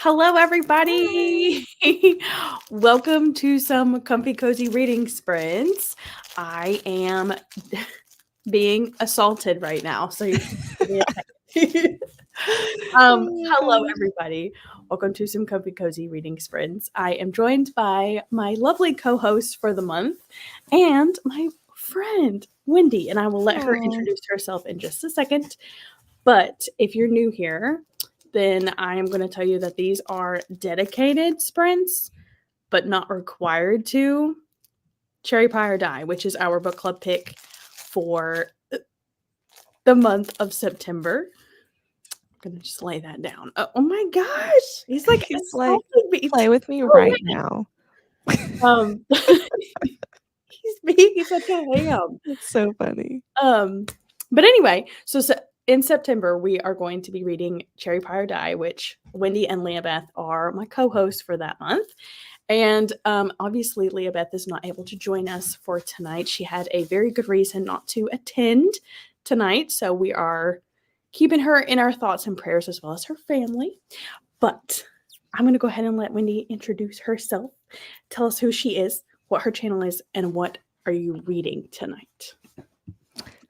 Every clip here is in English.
Hello, everybody. Welcome to some comfy, cozy reading sprints. I am being assaulted right now, so you Oh my hello, gosh. everybody. Welcome to some comfy, cozy reading sprints. I am joined by my lovely co-host for the month and my friend Wendy, and I will let her Aw. introduce herself in just a second. But if you're new here, then I am going to tell you that these are dedicated sprints, but not required to Cherry Pie or Die, which is our book club pick for the month of September. I'm going to just lay that down. Oh my gosh. He's like He's like, assaulting me. play with me Go right away. now. He's being such a ham. That's so funny. But anyway, so in September, we are going to be reading Cherry Pie or Die, which Wendy and LeaBeth are my co-hosts for that month. And obviously, LeaBeth is not able to join us for tonight. She had a very good reason not to attend tonight. So we are keeping her in our thoughts and prayers as well as her family. But I'm going to go ahead and let Wendy introduce herself, tell us who she is, what her channel is, and what are you reading tonight.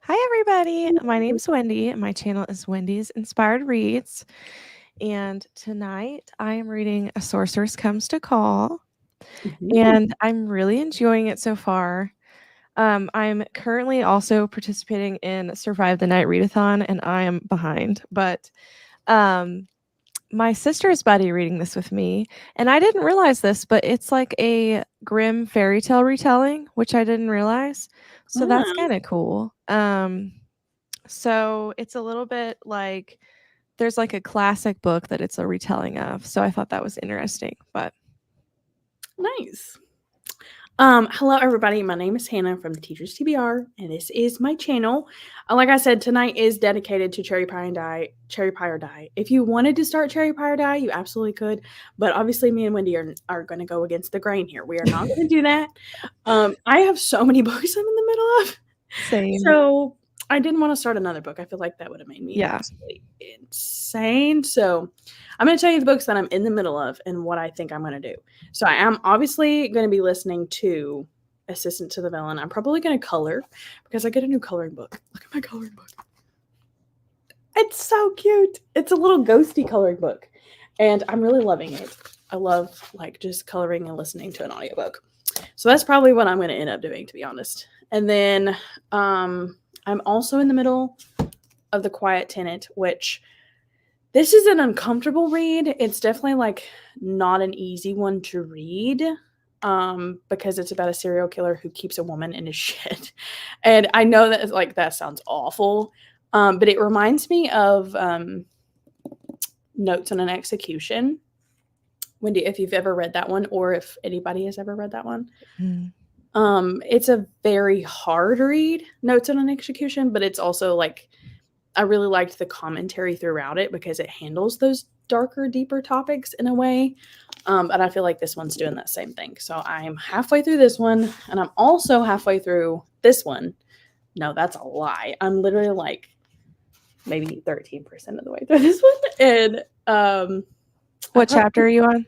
Hi, everybody. My name's Wendy, and my channel is Wendy's Inspired Reads. And tonight I am reading A Sorceress Comes to Call, and I'm really enjoying it so far. I'm currently also participating in Survive the Night Readathon, and I am behind. But my sister is buddy reading this with me, and I didn't realize this, but it's like a grim fairy tale retelling, which I didn't realize. So that's kind of cool. So it's a little bit like there's like a classic book that it's a retelling of. So I thought that was interesting. But Nice. Hello everybody. My name is Hannah from Teachers TBR, and this is my channel. Like I said, tonight is dedicated to Cherry Pie or Die. If you wanted to start Cherry Pie or Die, you absolutely could. But obviously, me and Wendy are going to go against the grain here. We are not going to do that. I have so many books I'm in the middle of. same. So I didn't want to start another book. I feel like that would have made me absolutely insane. So I'm going to tell you the books that I'm in the middle of and what I think I'm going to do. So I am obviously going to be listening to Assistant to the Villain. I'm probably going to color because I get a new coloring book. Look at my coloring book. It's so cute. It's a little ghosty coloring book, and I'm really loving it. I love like just coloring and listening to an audiobook. So that's probably what I'm going to end up doing, to be honest. And then I'm also in the middle of The Quiet Tenant, which this is an uncomfortable read. It's definitely like not an easy one to read because it's about a serial killer who keeps a woman in his shit. And I know that like that sounds awful, but it reminds me of Notes on an Execution. Wendy, if you've ever read that one, or if anybody has ever read that one. It's a very hard read, Notes on an Execution, but it's also like I really liked the commentary throughout it because it handles those darker, deeper topics in a way. And I feel like this one's doing that same thing. So I'm halfway through this one, and I'm also halfway through this one. No, that's a lie. I'm literally like maybe 13% of the way through this one. And what chapter are you on?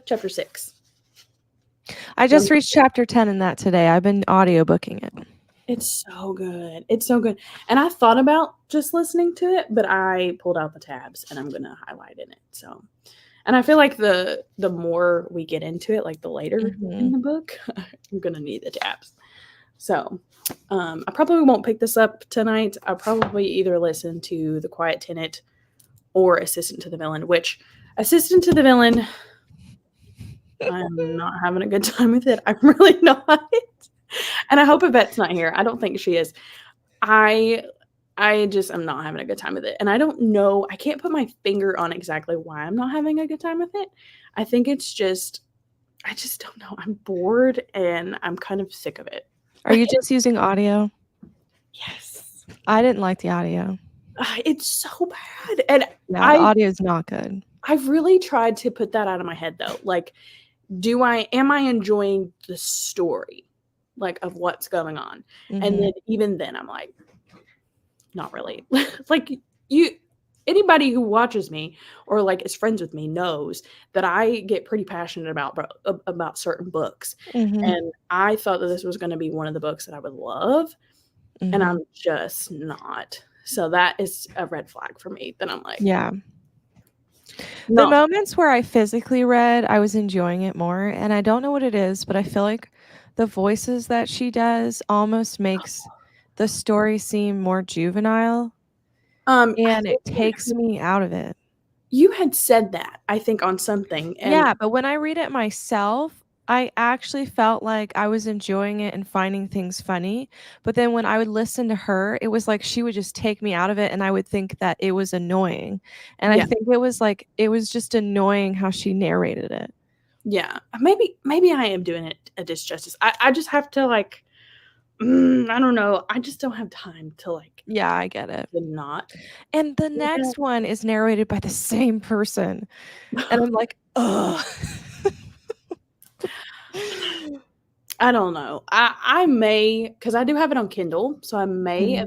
Chapter 6. I just reached chapter 10 in that today. I've been audiobooking it. It's so good. It's so good. And I thought about just listening to it, but I pulled out the tabs and I'm going to highlight in it. So, and I feel like the more we get into it, like the later in the book, I'm going to need the tabs. So, I probably won't pick this up tonight. I'll probably either listen to The Quiet Tenant or Assistant to the Villain, which Assistant to the Villain, I'm not having a good time with it. I'm really not. And I hope Yvette's not here. I don't think she is. I just am not having a good time with it. And I don't know. I can't put my finger on exactly why I'm not having a good time with it. I think it's just, I just don't know. I'm bored and I'm kind of sick of it. Are you just using audio? Yes. I didn't like the audio. It's so bad. And the audio is not good. I've really tried to put that out of my head though. Like, am I enjoying the story? Like of what's going on. And then even then I'm like, not really. Like anybody who watches me or like is friends with me knows that I get pretty passionate about certain books. And I thought that this was going to be one of the books that I would love, and I'm just not. So that is a red flag for me. Then I'm like, yeah. The moments where I physically read, I was enjoying it more, and I don't know what it is, but I feel like the voices that she does almost makes the story seem more juvenile. And it takes me out of it. You had said that, I think, on something. And yeah, but when I read it myself, I actually felt like I was enjoying it and finding things funny. But then when I would listen to her, it was like she would just take me out of it, and I would think that it was annoying. And I think it was just annoying how she narrated it. Yeah, maybe I am doing it a disjustice. I just have to like, I don't know. I just don't have time to like. Yeah, I get it. Not. And the next one is narrated by the same person, and I'm like, ugh. I don't know. I may, because I do have it on Kindle, so I may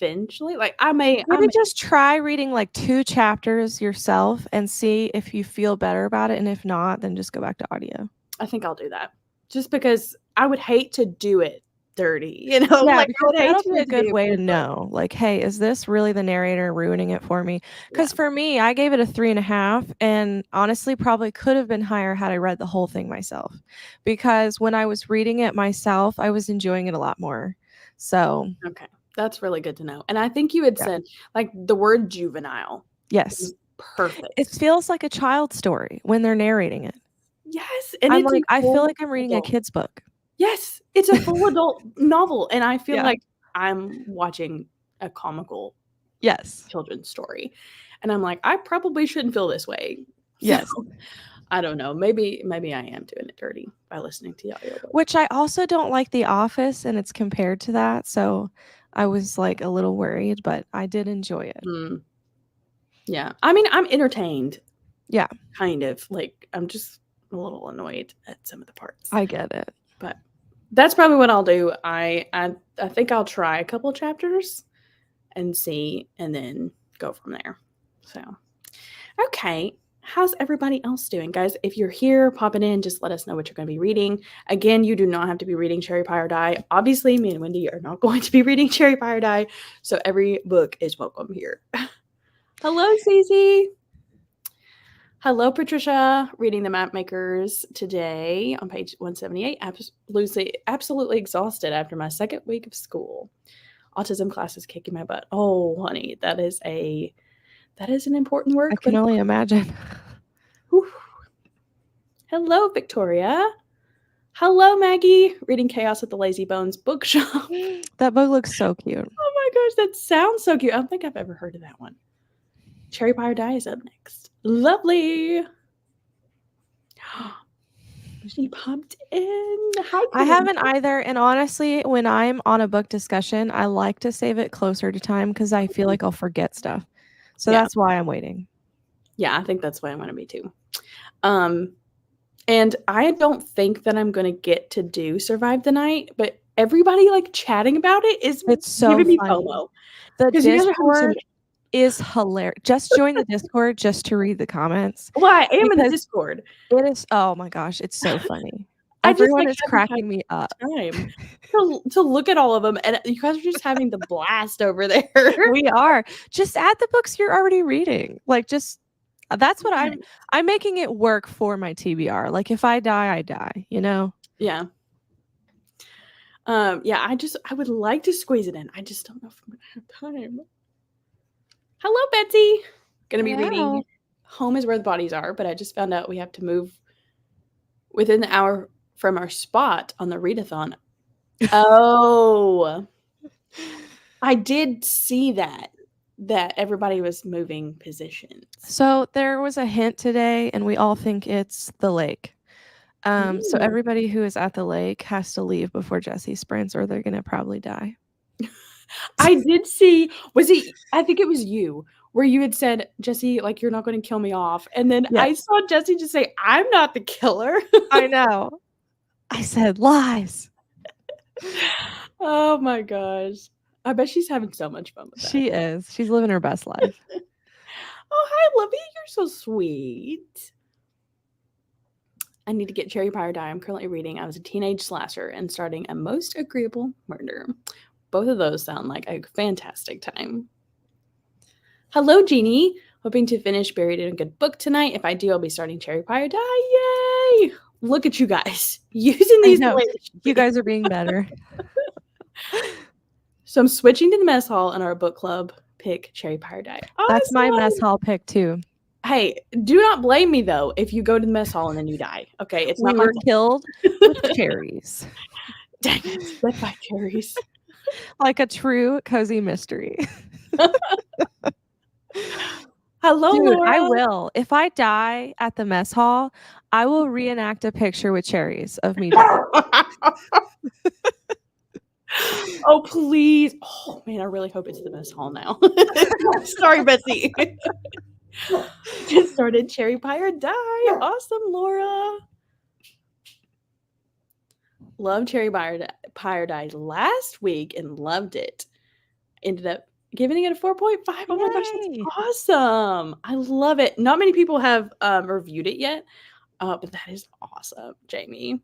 eventually, like, I may just try reading like 2 chapters yourself and see if you feel better about it, and if not, then just go back to audio. I think I'll do that, just because I would hate to do it dirty, you know? Yeah, like, because that'll be a good way to know, like, hey, is this really the narrator ruining it for me? Because for me, I gave it a 3.5, and honestly probably could have been higher had I read the whole thing myself, because when I was reading it myself, I was enjoying it a lot more. So okay, that's really good to know. And I think you had said, like, the word juvenile. Yes. Perfect. It feels like a child's story when they're narrating it. Yes, and I'm like, I feel like I'm reading a kid's book. Yes, it's a full adult novel, and I feel like I'm watching a comical children's story. And I'm like, I probably shouldn't feel this way. Yes. So, I don't know. Maybe I am doing it dirty by listening to the audiobook. Which I also don't like The Office, and it's compared to that, so I was like a little worried, but I did enjoy it. Yeah. I mean, I'm entertained. Yeah. Kind of. Like, I'm just a little annoyed at some of the parts. I get it. But that's probably what I'll do. I think I'll try a couple chapters and see, and then go from there. So, okay. How's everybody else doing? Guys, if you're here, popping in, just let us know what you're going to be reading. Again, you do not have to be reading Cherry Pie or Die. Obviously, me and Wendy are not going to be reading Cherry Pie or Die, so every book is welcome here. Hello, CeeCee. Hello, Patricia. Reading The Map Makers today on page 178. Absolutely exhausted after my second week of school. Autism class is kicking my butt. Oh, honey, that is an important work. I can only imagine. Whew. Hello, Victoria. Hello, Maggie. Reading Chaos at the Lazy Bones bookshop. That book looks so cute. Oh my gosh, that sounds so cute. I don't think I've ever heard of that one. Cherry Pie or Die is up next. Lovely. She popped in. Hi, I haven't either, and honestly, when I'm on a book discussion, I like to save it closer to time because I feel like I'll forget stuff. So that's why I'm waiting. Yeah, I think that's why I'm going to be too. And I don't think that I'm going to get to do Survive the Night, but everybody like chatting about it's so giving me FOMO. The Discord is hilarious. Just join the Discord just to read the comments. Well, I am in the Discord. It is, oh my gosh, it's so funny. Everyone is cracking me up. Time to look at all of them, and you guys are just having the blast over there. We are. Just add the books you're already reading. Like, just that's what I'm making it work for my TBR. Like, if I die, I die, you know? Yeah. Yeah, I would like to squeeze it in. I just don't know if I'm gonna have time. Hello, Betsy. Gonna be reading Home is Where the Bodies Are, but I just found out we have to move within the hour from our spot on the readathon. Oh. I did see that everybody was moving positions. So there was a hint today, and we all think it's the lake. So everybody who is at the lake has to leave before Jesse sprints, or they're gonna probably die. I did see, I think it was you, where you had said, Jesse, like, you're not going to kill me off. And then I saw Jesse just say, I'm not the killer. I know. I said lies. Oh my gosh. I bet she's having so much fun with that. She is. She's living her best life. Oh, hi, Libby. You're so sweet. I need to get Cherry Pie or Die. I'm currently reading I Was a Teenage Slasher and starting A Most Agreeable Murder. Both of those sound like a fantastic time. Hello, Jeannie. Hoping to finish Buried in a Good Book tonight. If I do, I'll be starting Cherry Pie or Die. Yay! Look at you guys using these. You guys are being better. So I'm switching to the mess hall and our book club pick Cherry Pie or Die. Awesome. That's my mess hall pick too. Hey, do not blame me though if you go to the mess hall and then you die. Okay, it's not we were killed with cherries. Dang it, death by cherries. Like a true cozy mystery. Hello, dude, Laura. I will. If I die at the mess hall, I will reenact a picture with cherries of me dying. Oh, please. Oh, man, I really hope it's the mess hall now. Sorry, Betsy. Just started Cherry Pie or Die. Awesome, Laura. Loved Cherry Pie or Die last week and loved it. Ended up giving it a 4.5. Oh my gosh, that's awesome. I love it. Not many people have reviewed it yet, but that is awesome, Jamie.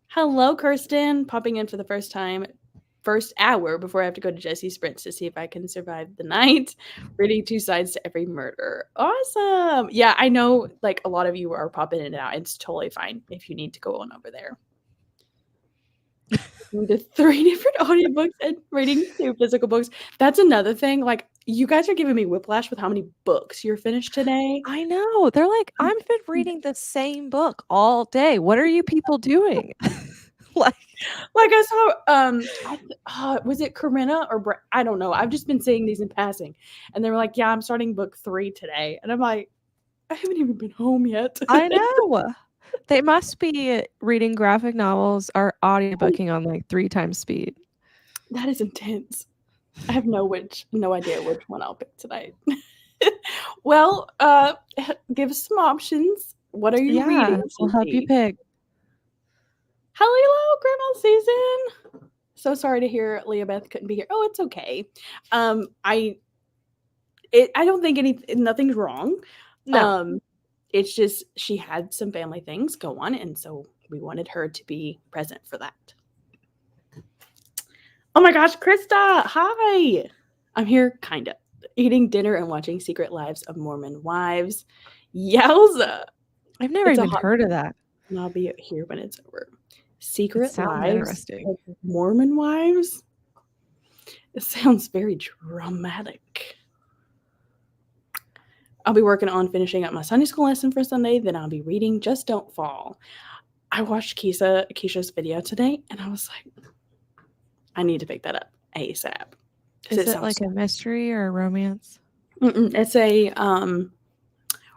Hello, Kirsten. Popping in for the first hour before I have to go to Jesse's Sprints to see if I can survive the night. Reading 2 sides to every murder. Awesome. Yeah, I know like a lot of you are popping in and out. It's totally fine if you need to go on over there. The 3 different audiobooks and reading 2 physical books. That's another thing. Like, you guys are giving me whiplash with how many books you're finished today. I know. They're like, I've been reading the same book all day. What are you people doing? like I saw was it Corinna or I don't know. I've just been seeing these in passing, and they were like, "Yeah, I'm starting book 3 today," and I'm like, I haven't even been home yet. I know. They must be reading graphic novels or audiobooking on like 3 times speed. That is intense. I have no idea which one I'll pick tonight. Well, give us some options. What are you reading? We'll help you pick. Hello, Grandma Susan. So sorry to hear LeaBeth couldn't be here. Oh, it's okay. I don't think nothing's wrong. No. It's just she had some family things go on, and so we wanted her to be present for that. Oh my gosh, Krista, hi. I'm here kind of eating dinner and watching Secret Lives of Mormon Wives. Yowza. I've never even heard of that. And I'll be here when it's over. Secret Lives of Mormon Wives? It sounds very dramatic. I'll be working on finishing up my Sunday school lesson for Sunday. Then I'll be reading Just Don't Fall. I watched Keisha's video today, and I was like, I need to pick that up ASAP. Is it like a mystery or a romance? It's a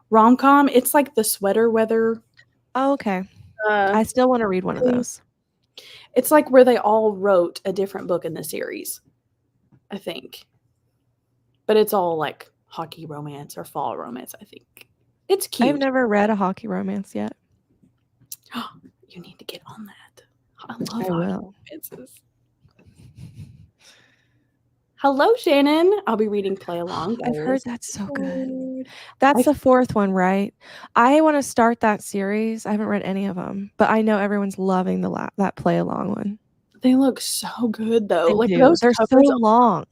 rom-com. It's like the Sweater Weather. Oh, okay. I still want to read one of those. It's like where they all wrote a different book in the series, I think. But it's all like hockey romance or fall romance, I think. It's cute. I've never read a hockey romance yet. You need to get on that. I love hockey romances. Hello, Shannon. I'll be reading Play Along. I've heard that's so good. That's the 4th one, right? I want to start that series. I haven't read any of them, but I know everyone's loving that Play Along one. They look so good, though. They're so long.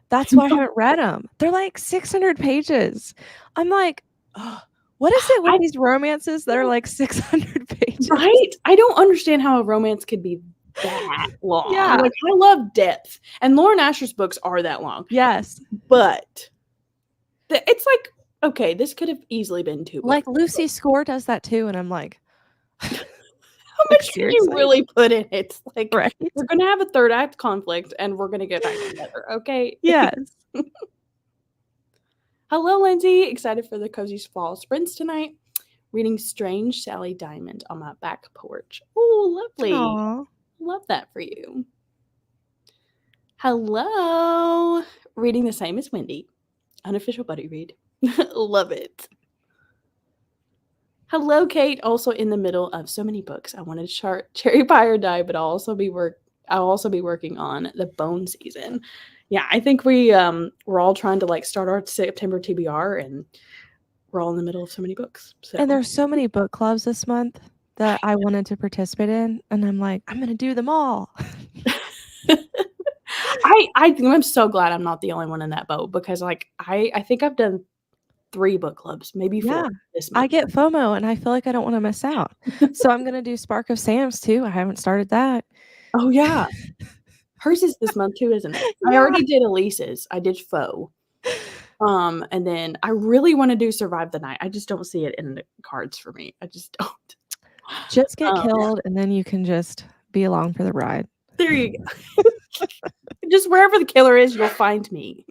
That's why I haven't read them. They're like 600 pages. I'm like, oh, what is it with these romances that are like 600 pages? Right? I don't understand how a romance could be that long. Yeah. Like, I love depth. And Lauren Asher's books are that long. Yes. But it's like, okay, this could have easily been 2 books. Like Lucy Score does that too. And I'm like, how much can you really put in it? Like, right. We're going to have a 3rd act conflict and we're going to get back together. Okay. Yes. Hello, Lindsay. Excited for the Cozy Fall Sprints tonight. Reading Strange Sally Diamond on my back porch. Oh, lovely. Aww. Love that for you. Hello. Reading the same as Wendy. Unofficial buddy read. Love it. Hello, Kate. Also in the middle of so many books. I wanted to start Cherry Pie or Die, but I'll also be working on the Bone season. Yeah, I think we're all trying to like start our September TBR, and we're all in the middle of so many books. So. And there's so many book clubs this month that I wanted to participate in, and I'm like, I'm gonna do them all. I'm so glad I'm not the only one in that boat, because like I think I've done 3 book clubs, maybe 4 this month. I get FOMO and I feel like I don't want to miss out. So I'm gonna do Spark of Sam's too. I haven't started that. Oh yeah. Hers is this month too, isn't it? I already did Elise's. I did Foe. And then I really want to do Survive the Night. I just don't see it in the cards for me. I just don't. Just get killed and then you can just be along for the ride. There you go. Just wherever the killer is, you'll find me.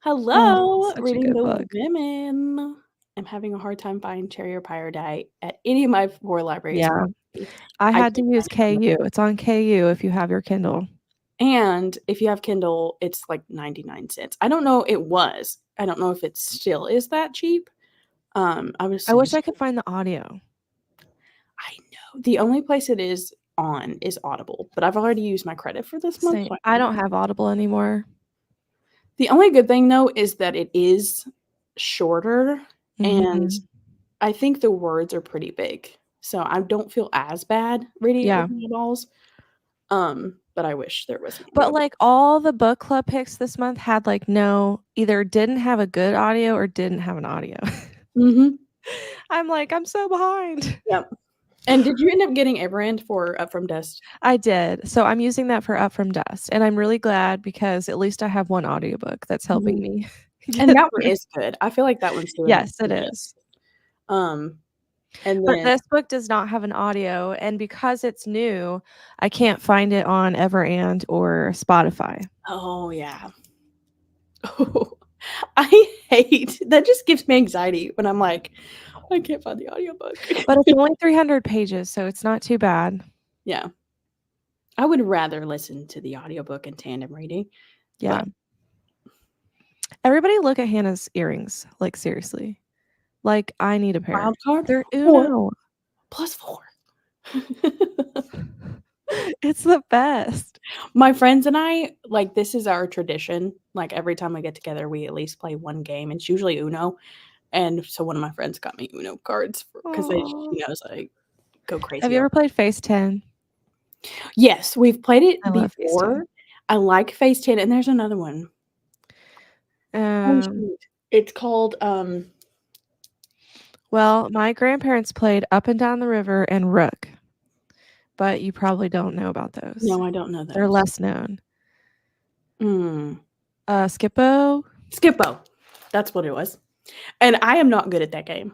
Hello, reading the book. Women. I'm having a hard time finding Cherry or Pyre Die at any of my 4 libraries. Yeah, I had to use KU. It's on KU if you have your Kindle. And if you have Kindle, it's like 99 cents. I don't know. It was. I don't know if it still is that cheap. I wish I could find the audio. I know. The only place it is on is Audible, but I've already used my credit for this month. So I don't have Audible anymore. The only good thing though is that it is shorter, and I think the words are pretty big, so I don't feel as bad reading it with my eyeballs. But I wish there was. But like all the book club picks this month had like either didn't have a good audio or didn't have an audio. I'm like, I'm so behind. Yep. And did you end up getting Everend for Up From Dust? I did. So I'm using that for Up From Dust, and I'm really glad because at least I have one audiobook that's helping me. And that one is good. I feel like that one's doing yes, it is. And but this book does not have an audio, and because it's new, I can't find it on Everand or Spotify. Oh yeah. Oh, I hate that. Just gives me anxiety when I'm like, I can't find the audiobook. But it's only 300 pages, so it's not too bad. Yeah. I would rather listen to the audiobook in tandem reading. Yeah. Everybody look at Hannah's earrings. Like, seriously. Like, I need a pair. Wild card? They're Uno. +4. It's the best. My friends and I, like, this is our tradition. Like, every time we get together, we at least play one game. It's usually Uno. And so one of my friends got me Uno cards because she knows I go crazy. Have you ever played Face 10? Yes, we've played it before. I like Face 10, and there's another one. It's called well, my grandparents played Up and Down the River and Rook, but you probably don't know about those. No, I don't know those. They're less known. Skippo? Skippo. That's what it was. And I am not good at that game.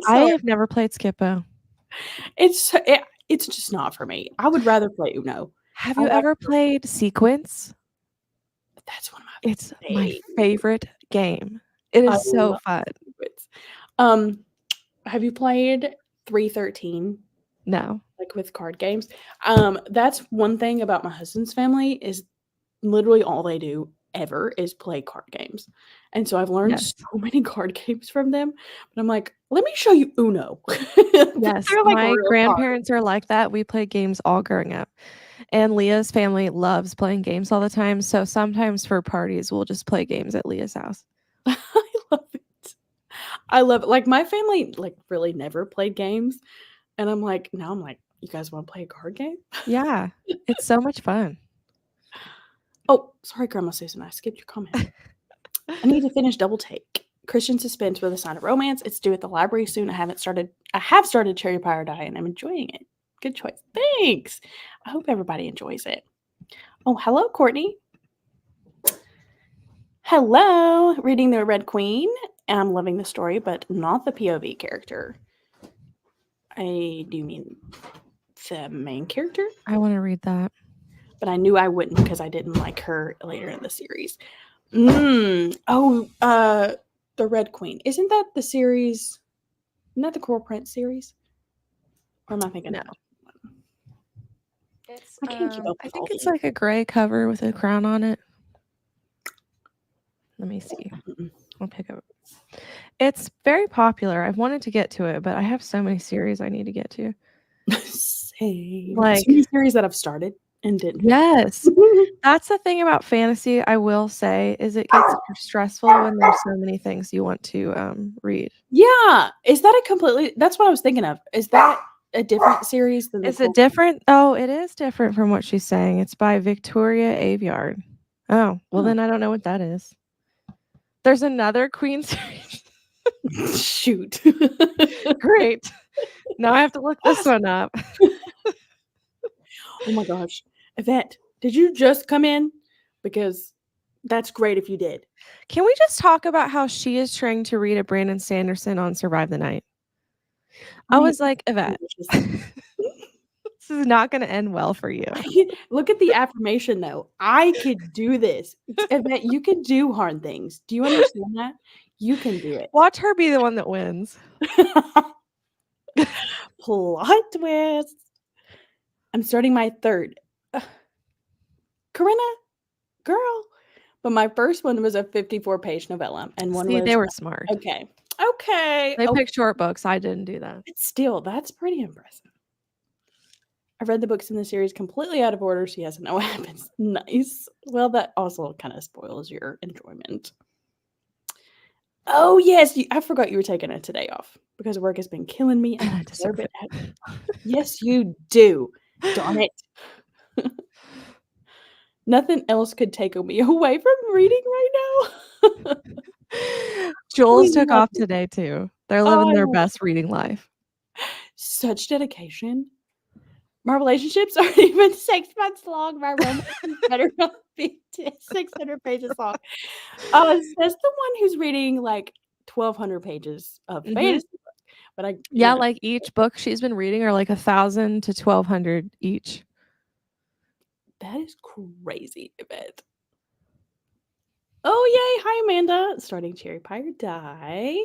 I have never played Skippo. It's just not for me. I would rather play Uno. Have you ever played Sequence? That's one of my favorite game. It is so fun. Have you played 313? No. Like with card games? That's one thing about my husband's family is literally all they do ever is play card games. And so I've learned so many card games from them. But I'm like, let me show you Uno. Yes, my grandparents are like that. We played games all growing up. And Leah's family loves playing games all the time. So sometimes for parties, we'll just play games at Leah's house. I love it. Like my family like really never played games. And I'm like, you guys want to play a card game? Yeah. It's so much fun. Oh, sorry, Grandma Susan. I skipped your comment. I need to finish Double Take. Christian Suspense with a Sign of Romance. It's due at the library soon. I have started Cherry Pyre Die, and I'm enjoying it. Good choice. Thanks. I hope everybody enjoys it. Oh, hello, Courtney. Hello. Reading The Red Queen. I'm loving the story, but not the POV character. I do mean the main character. I want to read that. But I knew I wouldn't because I didn't like her later in the series. The Red Queen. Isn't that the series? Isn't that the Coral Prince series? Or am I thinking no? I can't keep up with I think it's like a gray cover with a crown on it. Let me see. I'll pick up. It's very popular. I've wanted to get to it, but I have so many series I need to get to. Same. Like so many series that I've started. and didn't. Yes. That's the thing about fantasy, I will say, is it gets stressful when there's so many things you want to read. Yeah. Is that a completely that's what I was thinking of. Is that a different series than the Is it different? Oh, it is different from what she's saying. It's by Victoria Aveyard. Oh, well then I don't know what that is. There's another Queen series. Shoot. Great. Now I have to look this one up. Oh my gosh. Yvette, did you just come in? Because that's great if you did. Can we just talk about how she is trying to read a Brandon Sanderson on Survive the Night? I was like, Yvette, this is not going to end well for you. Look at the affirmation, though. I could do this. Yvette, you can do hard things. Do you understand that? You can do it. Watch her be the one that wins. Plot twist. I'm starting my third. Corinna, girl. But my first one was a 54-page novella. And one was... they were smart. Okay. They picked short books. I didn't do that. But still, that's pretty impressive. I've read the books in the series completely out of order, so yes, I know what happens. Nice. Well, that also kind of spoils your enjoyment. Oh, yes. I forgot you were taking a today off because work has been killing me. And I deserve it. Yes, you do. Darn it. Nothing else could take me away from reading right now. Jules took off today, too. They're living their best reading life. Such dedication. My relationships aren't even 6 months long. My romance better not be 600 pages long. Says the one who's reading like 1,200 pages of fantasy book. But like each book she's been reading are like 1,000 to 1,200 each. That is crazy, Yvette. Oh, yay. Hi, Amanda. Starting Cherry Pie or Die.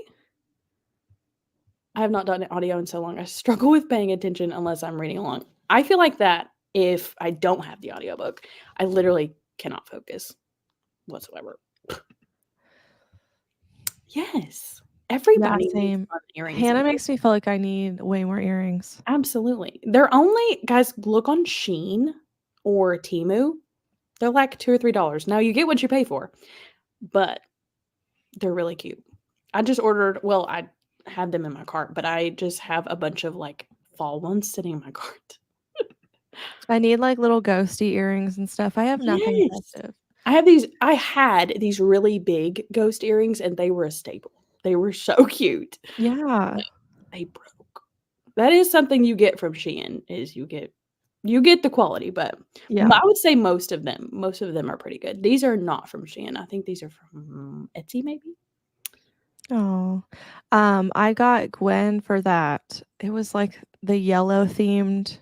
I have not done audio in so long. I struggle with paying attention unless I'm reading along. I feel like that if I don't have the audiobook, I literally cannot focus whatsoever. Yes. Everybody needs earrings. Hannah makes me feel like I need way more earrings. Absolutely. They're only, guys, look on Shein or Temu. They're like $2 or $3. Now you get what you pay for, but they're really cute. I just ordered, well, I had them in my cart, but I just have a bunch of like fall ones sitting in my cart. I need like little ghosty earrings and stuff. I have nothing festive. I had these really big ghost earrings and they were a staple. They were so cute. Yeah. But they broke. That is something you get from Shein is you get the quality, but I would say most of them are pretty good. These are not from Shein. I think these are from Etsy maybe. Oh, I got Gwen for that. It was like the yellow themed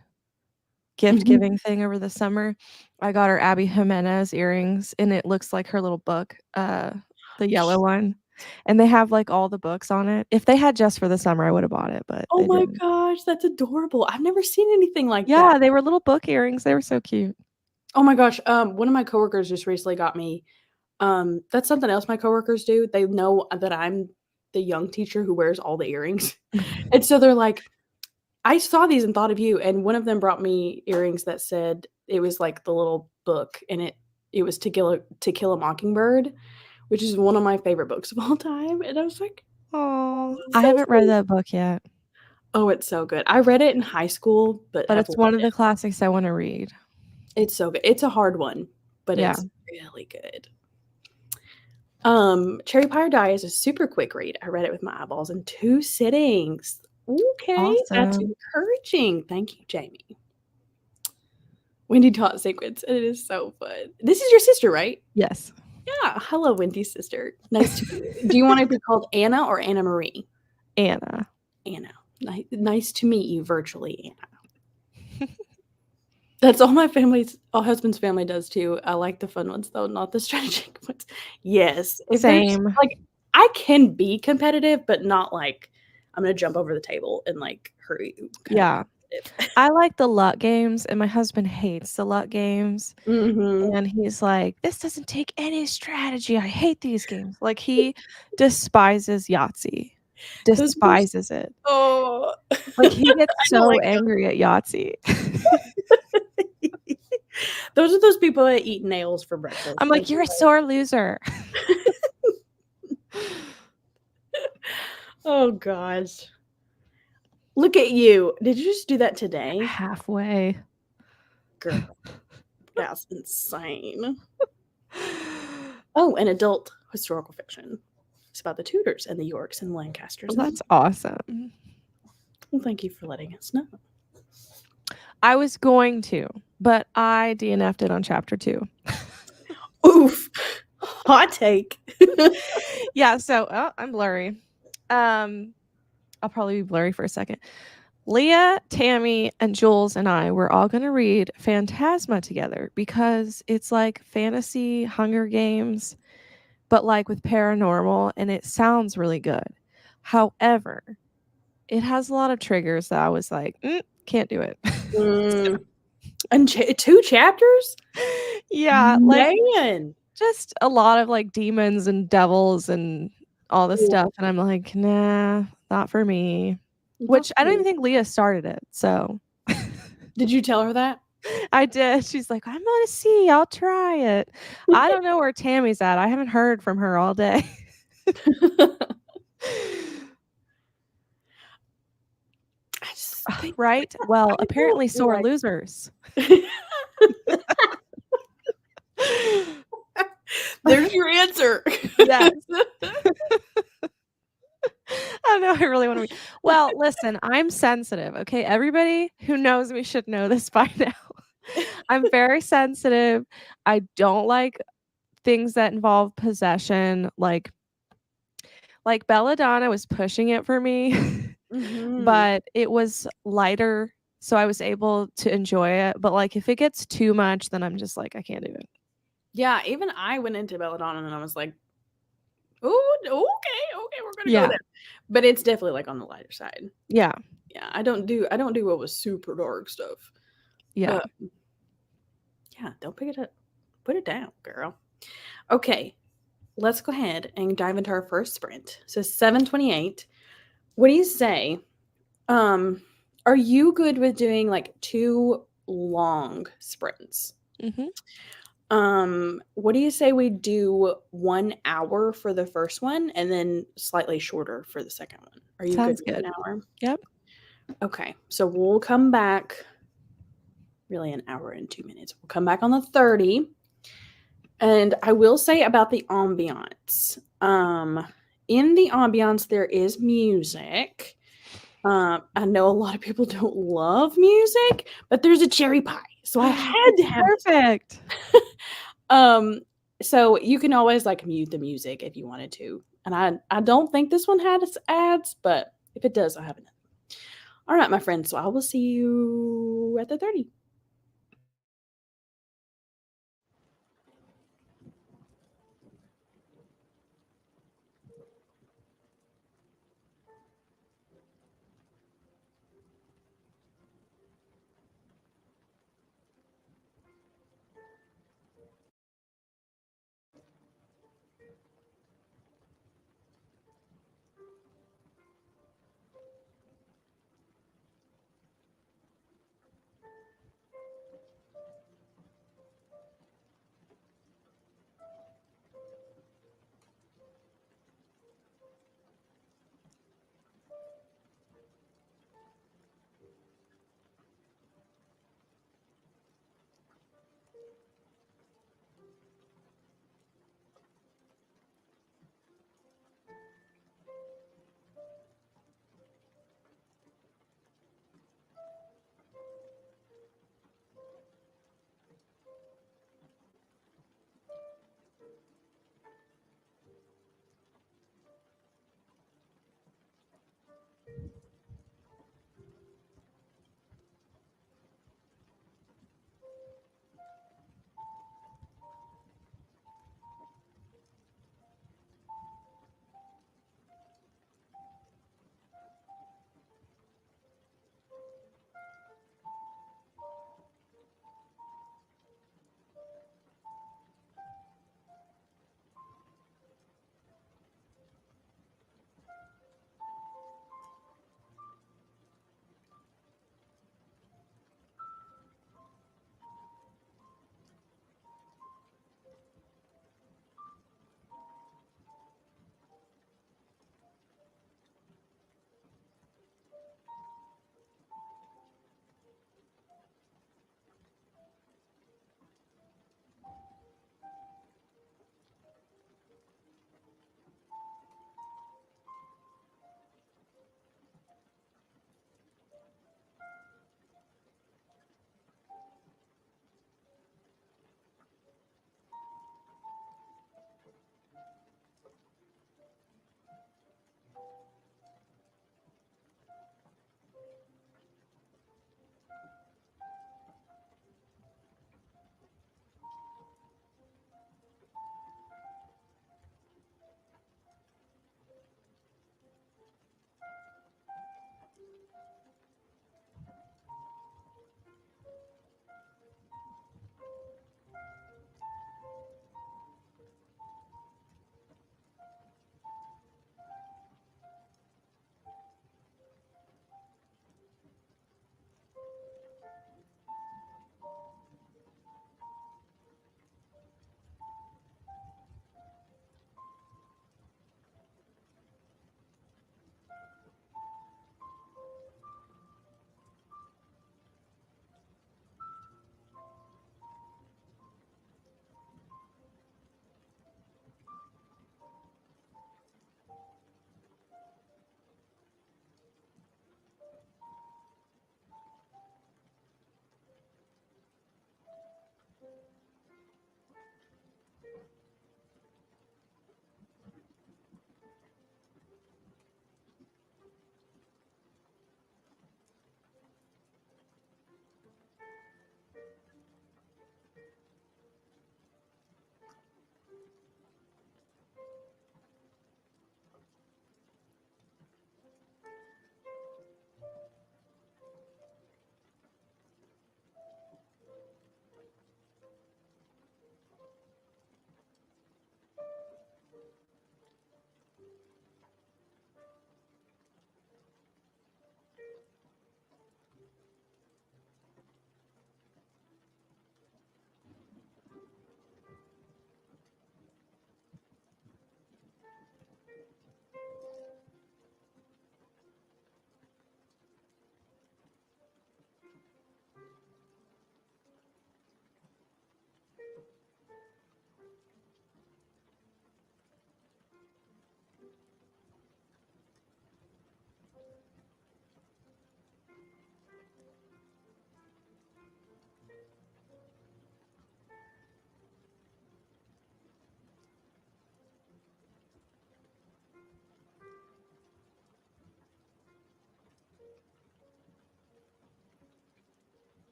gift giving thing over the summer. I got her Abby Jimenez earrings and it looks like her little book, the yellow one. And they have like all the books on it. If they had just for the summer, I would have bought it, but oh my gosh, that's adorable. I've never seen anything like that. Yeah, they were little book earrings. They were so cute. Oh my gosh. One of my coworkers just recently got me. That's something else my coworkers do. They know that I'm the young teacher who wears all the earrings. And so they're like, I saw these and thought of you. And one of them brought me earrings that said it was like the little book and it was To Kill a Mockingbird, which is one of my favorite books of all time. And I was like, oh, I haven't read that book yet. Oh, it's so good. I read it in high school, but it's one of the classics I want to read. It's so good. It's a hard one, but it's really good. Cherry Pie or Die is a super quick read. I read it with my eyeballs in 2 sittings. Okay, awesome. That's encouraging. Thank you, Jamie. Wendy taught sequence. It is so fun. This is your sister, right? Yes. Yeah. Hello, Wendy's sister. Nice to meet you. Do you want to be called Anna or Anna Marie? Anna. Anna. Nice to meet you virtually, Anna. That's all my husband's family does too. I like the fun ones though, not the strategic ones. Yes. Same. Like I can be competitive, but not like I'm gonna jump over the table and like hurt you. Yeah. I like the luck games and my husband hates the luck games. And he's like, this doesn't take any strategy. I hate these games. Like he despises Yahtzee. Despises it. Oh, like he gets so angry at Yahtzee. Those are those people that eat nails for breakfast. I'm like, you're a sore loser. Oh, gosh. Look at you. Did you just do that today? Halfway. Girl, that's insane. Oh, an adult historical fiction. It's about the Tudors and the Yorks and Lancasters. Well, that's awesome. Well, thank you for letting us know. I was going to, but I DNF'd it on chapter 2. Oof. Hot take. Yeah, so I'm blurry. I'll probably be blurry for a second. Leah, Tammy, and Jules and I were all going to read Phantasma together because it's like fantasy Hunger Games, but like with paranormal, and it sounds really good. However, it has a lot of triggers that I was like, can't do it. And 2 chapters? Yeah, like Man. just a lot of like demons and devils and all this stuff, and I'm like, nah, not for me. Which I don't even think Leah started it. So, did you tell her that? I did. She's like, I'm gonna see. I'll try it. I don't know where Tammy's at. I haven't heard from her all day. Right? Well, apparently sore losers. There's your answer. Yes. I know. I really want to. Well, listen, I'm sensitive. Okay. Everybody who knows me should know this by now. I'm very sensitive. I don't like things that involve possession. Like Belladonna was pushing it for me, but it was lighter, so I was able to enjoy it. But like, if it gets too much, then I'm just like, I can't do it. Yeah, even I went into Belladonna and I was like, "Oh, okay, we're gonna go there." But it's definitely like on the lighter side. Yeah. Yeah, I don't do what was super dark stuff. Yeah. Yeah, don't pick it up. Put it down, girl. Okay, let's go ahead and dive into our first sprint. So 7:28. What do you say? Are you good with doing like 2 long sprints? What do you say we do 1 hour for the first one and then slightly shorter for the second one? Are you Sounds good with good. 1 hour? Yep. Okay, so we'll come back. Really, 1 hour and 2 minutes. We'll come back on the 30. And I will say about the ambiance. In the ambiance, there is music. I know a lot of people don't love music, but there's a cherry pie, so I had to have perfect. So you can always like mute the music if you wanted to, and I don't think this one had ads, but if it does, I have it. All right, my friends. So I will see you at the 30.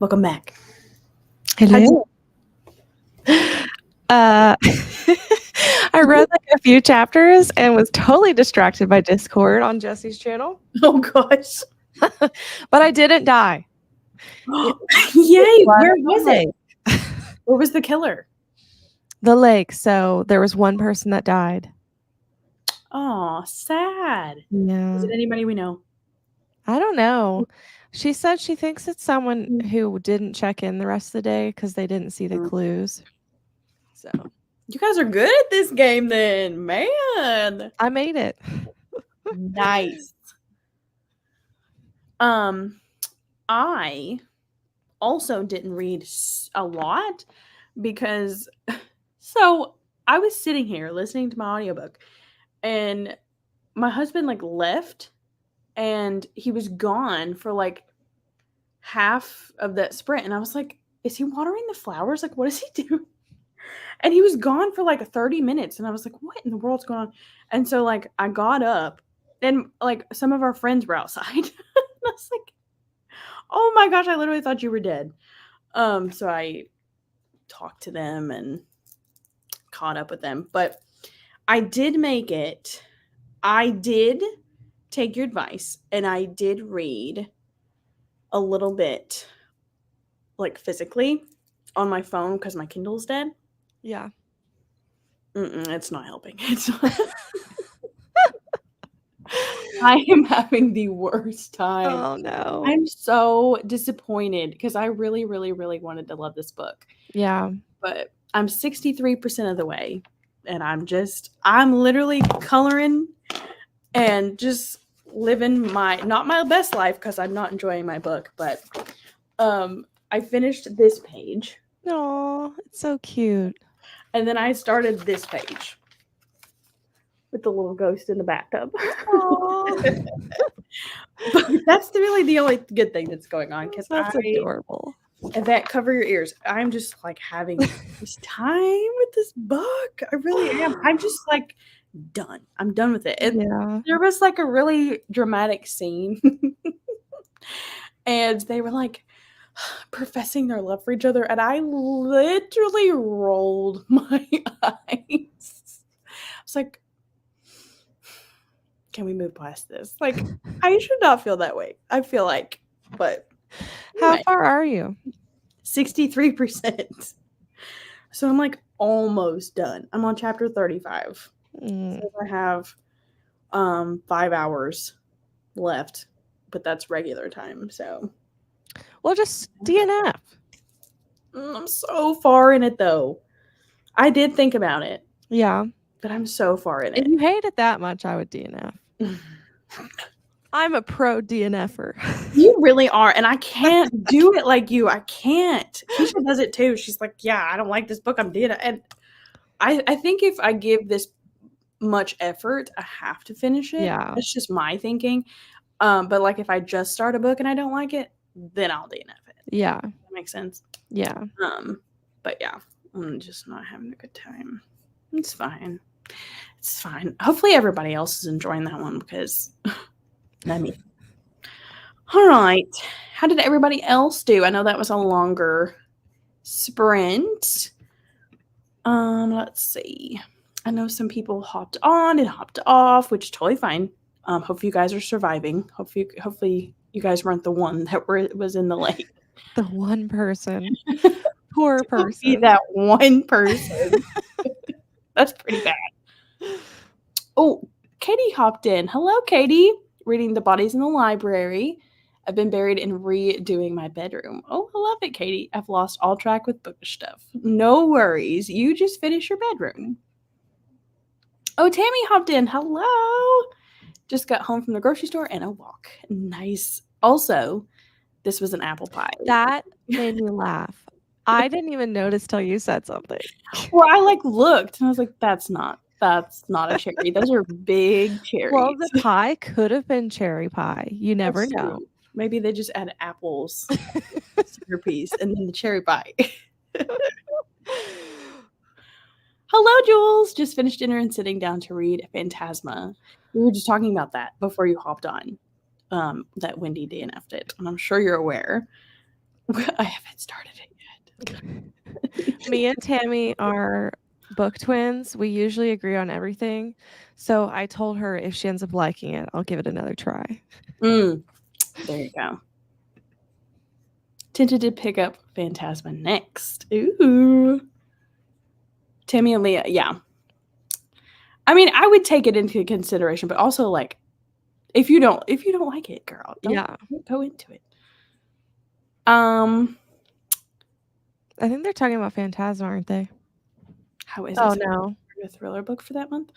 Welcome back. Hello. I read like a few chapters and was totally distracted by Discord on Jesse's channel. Oh gosh. But I didn't die. Yay! Where was it? Where was the killer? The lake. So there was one person that died. Oh, sad. Yeah. Is it anybody we know? I don't know. She said she thinks it's someone who didn't check in the rest of the day because they didn't see the clues. So you guys are good at this game then, man. I made it. Nice. I also didn't read a lot because so I was sitting here listening to my audiobook and my husband like left and he was gone for like half of that sprint and I was like, is he watering the flowers? Like, what is he doing? And he was gone for like 30 minutes and I was like, what in the world's going on? And so like I got up and like some of our friends were outside. I was like, oh my gosh, I literally thought you were dead. So I talked to them and caught up with them. But I did make it. I did take your advice and I did read a little bit like physically on my phone because my Kindle's dead. Yeah. It's not helping. It's not. I am having the worst time. Oh no. I'm so disappointed because I really, really, really wanted to love this book. Yeah. But I'm 63% of the way and I'm literally coloring and just living not my best life because I'm not enjoying my book, but I finished this page. Oh, it's so cute. And then I started this page with the little ghost in the bathtub. But that's really the only good thing that's going on because that's adorable. Yvette, cover your ears. I'm just like having this time with this book. I really am. I'm just like done. I'm done with it. And there was like a really dramatic scene. And they were like professing their love for each other. And I literally rolled my eyes. I was like, can we move past this? Like, I should not feel that way. I feel like, but how far are you? 63%. So I'm like almost done. I'm on chapter 35. So I have 5 hours left, but that's regular time. So well, just DNF. I'm so far in it though. I did think about it. Yeah. But I'm so far in it. If you hate it that much, I would DNF. I'm a pro DNFer. You really are. And I can't do it like you. I can't. Keisha does it too. She's like, yeah, I don't like this book. I'm DNF. And I think if I give this much effort, I have to finish it. Yeah. That's just my thinking. But like if I just start a book and I don't like it, then I'll DNF it. Yeah. That makes sense. Yeah. But yeah, I'm just not having a good time. It's fine. It's fine. Hopefully everybody else is enjoying that one because not me. All right. How did everybody else do? I know that was a longer sprint. Let's see. I know some people hopped on and hopped off, which is totally fine. Hope you guys are surviving. Hopefully you guys weren't the one that was in the lake. The one person. Poor person. Be that one person. That's pretty bad. Oh, Katie hopped in. Hello, Katie. Reading The Bodies in the Library. I've been buried in redoing my bedroom. Oh, I love it, Katie. I've lost all track with bookish stuff. No worries. You just finish your bedroom. Oh, Tammy hopped in. Hello. Just got home from the grocery store and a walk. Nice. Also, this was an apple pie. That made me laugh. I didn't even notice till you said something. Well, I like looked and I was like, that's not a cherry. Those are big cherries. Well, the pie could have been cherry pie. You never know. Maybe they just add apples centerpiece and then the cherry pie. Hello, Jules. Just finished dinner and sitting down to read Phantasma. We were just talking about that before you hopped on. That Wendy DNF'd it, and I'm sure you're aware. I haven't started it yet. Me and Tammy are book twins. We usually agree on everything. So I told her if she ends up liking it, I'll give it another try. There you go. Tentative pick up Phantasma next. Ooh. Tammy and Leah, yeah. I mean, I would take it into consideration, but also like if you don't like it, girl, don't go into it. I think they're talking about Phantasma, aren't they? How is it? Oh no. A thriller book for that month?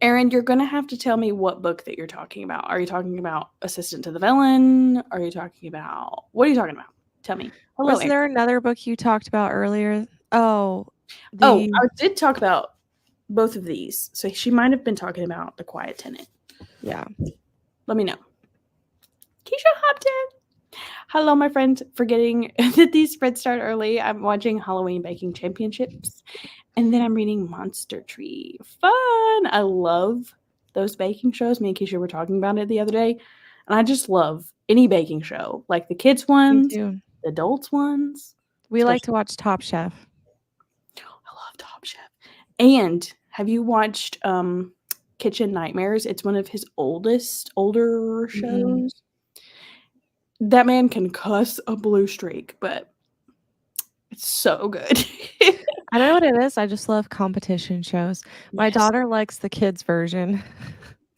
Erin, you're gonna have to tell me what book that you're talking about. Are you talking about Assistant to the Villain? What are you talking about? Tell me. Hello. Was there another book you talked about earlier? I did talk about both of these. So she might have been talking about The Quiet Tenant. Yeah. Let me know. Keisha hopped in. Hello, my friends. Forgetting that these spreads start early. I'm watching Halloween Baking Championships. And then I'm reading Monster Tree. Fun! I love those baking shows. Me and Keisha were talking about it the other day. And I just love any baking show. Like the kids ones, the adults ones. We like to watch Top Chef. I love Top Chef. And have you watched Kitchen Nightmares? It's one of his older shows. That man can cuss a blue streak, but it's so good. I don't know what it is. I just love competition shows. My daughter likes the kids version.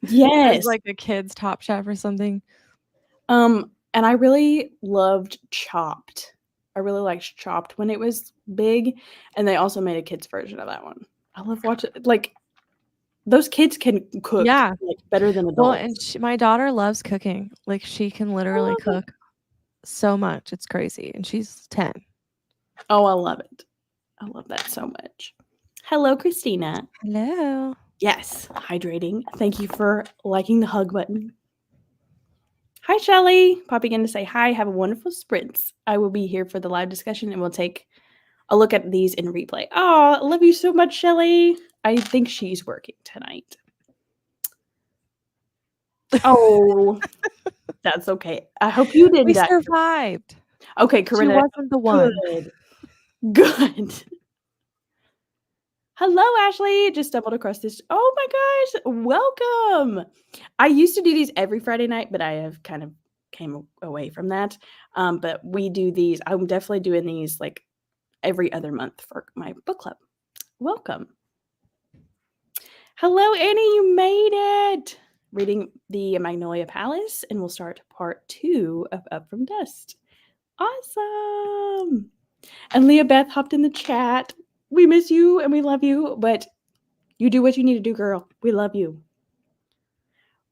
Yes. It's like a kids Top Chef or something. And I really loved Chopped. I really liked Chopped when it was big, and they also made a kids version of that one. I love watching like those kids can cook like better than adults. Well, and my daughter loves cooking. Like she can literally cook so much. It's crazy. And she's 10. Oh, I love it. I love that so much. Hello, Christina. Hello. Yes, hydrating. Thank you for liking the hug button. Hi, Shelly. Popping in to say hi. Have a wonderful sprints. I will be here for the live discussion, and we'll take a look at these in replay. Oh, love you so much, Shelly. I think she's working tonight. Oh, that's okay. I hope you didn't. We survived. Okay, Corinna. She wasn't the one. Good. Hello, Ashley. Just stumbled across this. Oh my gosh. Welcome. I used to do these every Friday night, but I have kind of came away from that. But we do these. I'm definitely doing these like every other month for my book club. Welcome. Hello, Annie. You made it. Reading the Magnolia Palace, and we'll start part 2 of Up from Dust. Awesome. And LeaBeth hopped in the chat. We miss you and we love you, but you do what you need to do, girl. We love you.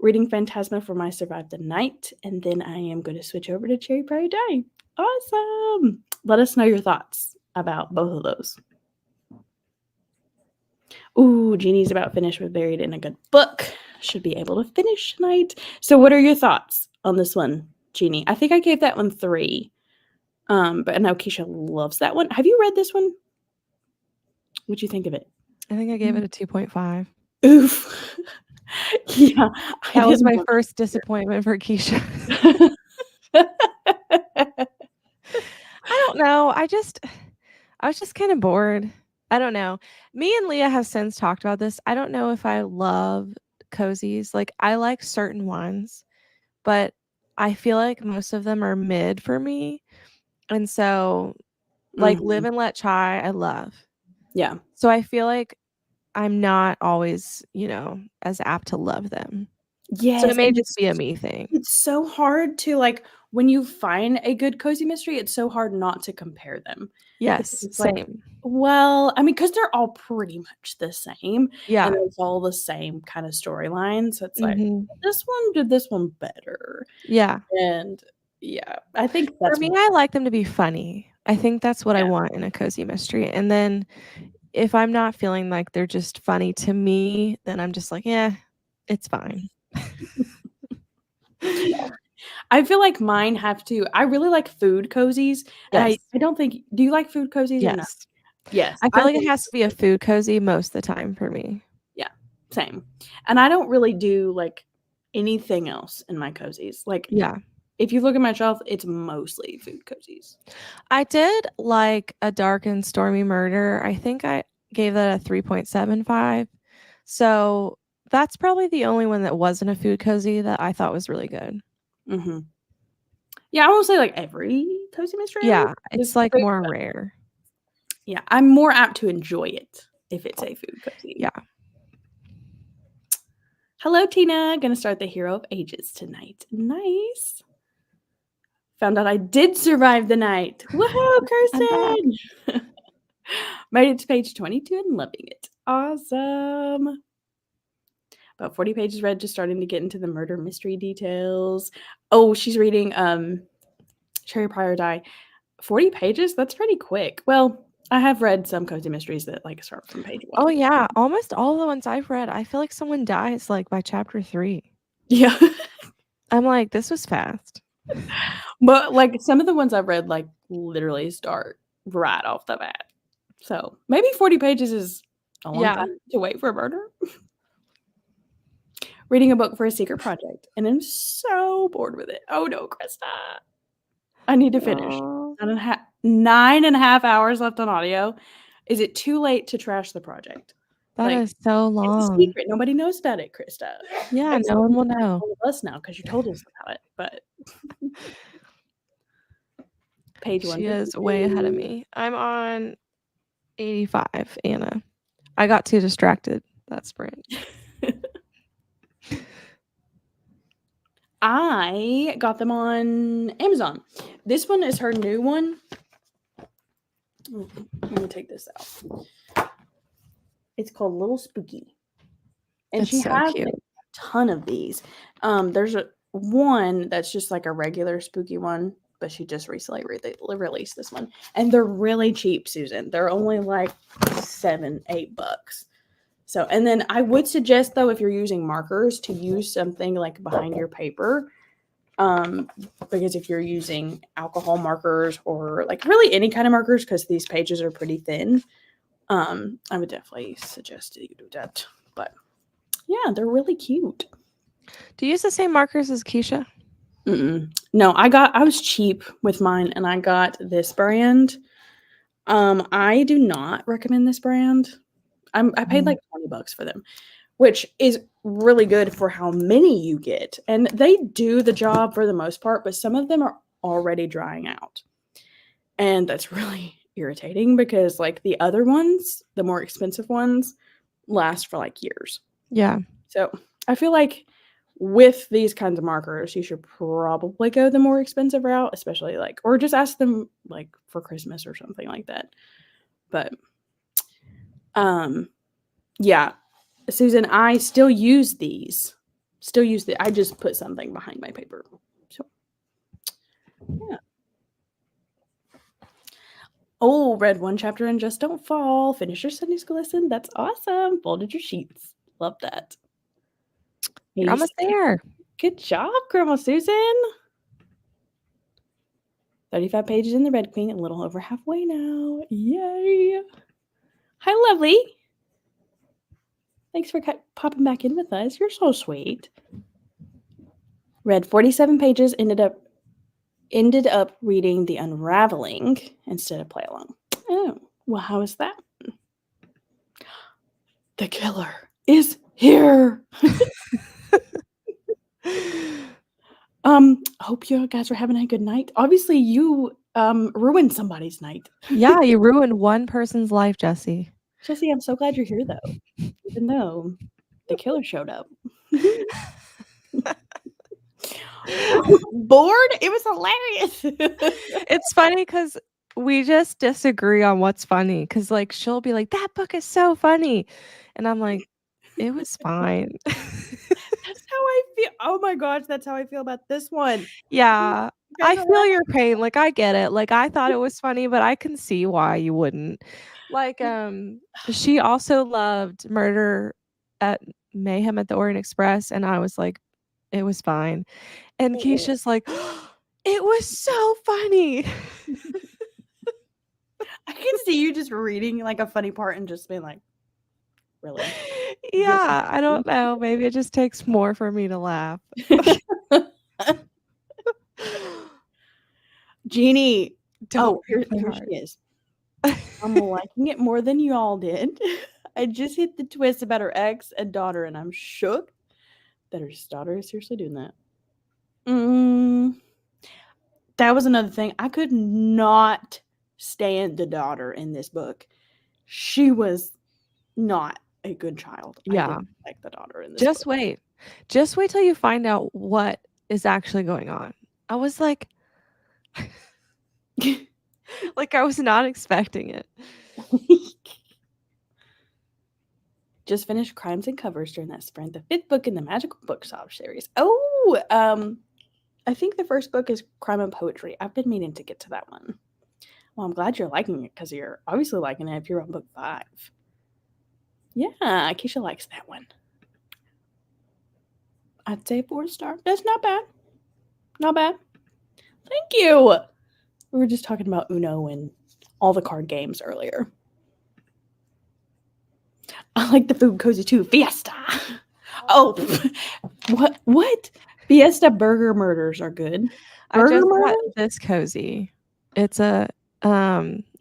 Reading Phantasma for my Survive the Night, and then I am going to switch over to Cherry Prairie Die. Awesome. Let us know your thoughts about both of those. Ooh, Jeannie's about finished with Buried in a Good Book. Should be able to finish tonight. So what are your thoughts on this one, Jeannie? I think I gave that one 3. But I know Keisha loves that one. Have you read this one? What'd you think of it? I think I gave it a 2.5. Oof. Yeah. That was my first disappointment for Keisha. I don't know. I was just kind of bored. I don't know. Me and Leah have since talked about this. I don't know if I love cozies. Like I like certain ones, but I feel like most of them are mid for me. And so like Live and Let Chai, I love. Yeah. So I feel like I'm not always, as apt to love them. Yes. So it may just be a me thing. It's so hard to like when you find a good cozy mystery, it's so hard not to compare them. Yes, it's same. Like, well, I mean, because they're all pretty much the same. Yeah. And it's all the same kind of storyline. So it's like, this one did this one better. Yeah. And yeah, I think that's for me, I like them to be funny. I think that's what I want in a cozy mystery. And then if I'm not feeling like they're just funny to me, then I'm just like, yeah, it's fine. I feel like mine have to. I really like food cozies. And I don't think. Do you like food cozies or not? Yes. I feel like it has to be a food cozy most of the time for me. Yeah, same. And I don't really do like anything else in my cozies. Like, if you look at my shelf, it's mostly food cozies. I did like A Dark and Stormy Murder. I think I gave that a 3.75. So that's probably the only one that wasn't a food cozy that I thought was really good. Mm-hmm. Yeah, I won't say like every cozy mystery. Yeah, it's like more rare. Yeah, I'm more apt to enjoy it if it's a food cozy. Yeah. Hello, Tina. Gonna start The Hero of Ages tonight. Nice. Found out I did survive the night. Woohoo, Kirsten! Made it to page 22 and loving it. Awesome. About 40 pages read, just starting to get into the murder mystery details. Oh, she's reading Cherry Prior Die. 40 pages? That's pretty quick. Well, I have read some cozy mysteries that like start from page 1. Oh yeah, almost all the ones I've read, I feel like someone dies like by chapter 3. Yeah. I'm like, this was fast. But like some of the ones I've read like literally start right off the bat. So maybe 40 pages is a long time to wait for a murder. Reading a book for a secret project, and I'm so bored with it. Oh no, Krista. I need to finish. 9.5 hours left on audio. Is it too late to trash the project? That is so long. It's a secret. Nobody knows about it, Krista. Yeah, no one will know. All of us now because you told us about it. But page 1. She is way ahead of me. I'm on 85, Anna. I got too distracted that sprint. I got them on Amazon. This one is her new one. Let me take this out. It's called Little Spooky. And she has a ton of these. There's one that's just like a regular spooky one, but she just recently released this one. And they're really cheap, Susan. They're only like $7-8. So, and then I would suggest though, if you're using markers, to use something like behind your paper. Because if you're using alcohol markers or like really any kind of markers, because these pages are pretty thin, I would definitely suggest that you do that. But yeah, they're really cute. Do you use the same markers as Keisha? No, I was cheap with mine and I got this brand. I do not recommend this brand. I paid like $20 for them, which is really good for how many you get. And they do the job for the most part, but some of them are already drying out. And that's really irritating because like the other ones, the more expensive ones, last for like years. Yeah. So I feel like with these kinds of markers, you should probably go the more expensive route, especially like, or just ask them like for Christmas or something like that. But yeah, Susan, I still use these. I just put something behind my paper. So yeah. Oh, read one chapter and Just Don't Fall. Finish your Sunday school lesson. That's awesome. Folded your sheets. Love that. You're almost there. Good job, Grandma Susan. 35 pages in the Red Queen, a little over halfway now. Yay. Hi, lovely. Thanks for popping back in with us. You're so sweet. Read 47 pages, ended up reading The Unraveling instead of Play Along. Oh, well, how is that? The killer is here. Hope you guys are having a good night. Obviously, you ruined somebody's night. Yeah, you ruined one person's life, Jessie. Jessie, I'm so glad you're here, though, even though the killer showed up. Bored? It was hilarious. It's funny because we just disagree on what's funny. Because like she'll be like, "That book is so funny," and I'm like, "It was fine." That's how I feel. Oh my gosh, that's how I feel about this one. Yeah, I feel your pain. Like I get it. Like I thought it was funny, but I can see why you wouldn't. Like she also loved Murder at Mayhem at the Orient Express, and I was like, it was fine. And Keisha's like, it was so funny. I can see you just reading like a funny part and just being like, really? Yeah, I don't know. Maybe it just takes more for me to laugh. Jeannie. Don't Here she is. I'm liking it more than y'all did. I just hit the twist about her ex and daughter, and I'm shook that her daughter is seriously doing that. That was another thing. I could not stand the daughter in this book. She was not a good child. Yeah. I didn't like the daughter in this Just book. wait. Just wait till you find out what is actually going on. I was like, like I was not expecting it. Just finished Crimes and Covers during that sprint, the 5th book in the Magical Bookshop series. Oh, I think the first book is Crime and Poetry. I've been meaning to get to that one. Well, I'm glad you're liking it because you're obviously liking it if you're on book 5. Yeah, Keisha likes that one. I'd say 4-star. That's not bad. Not bad. Thank you. We were just talking about Uno and all the card games earlier. I like the food cozy too. Fiesta. Oh, what? Fiesta burger murders are good. I just got this cozy. It's a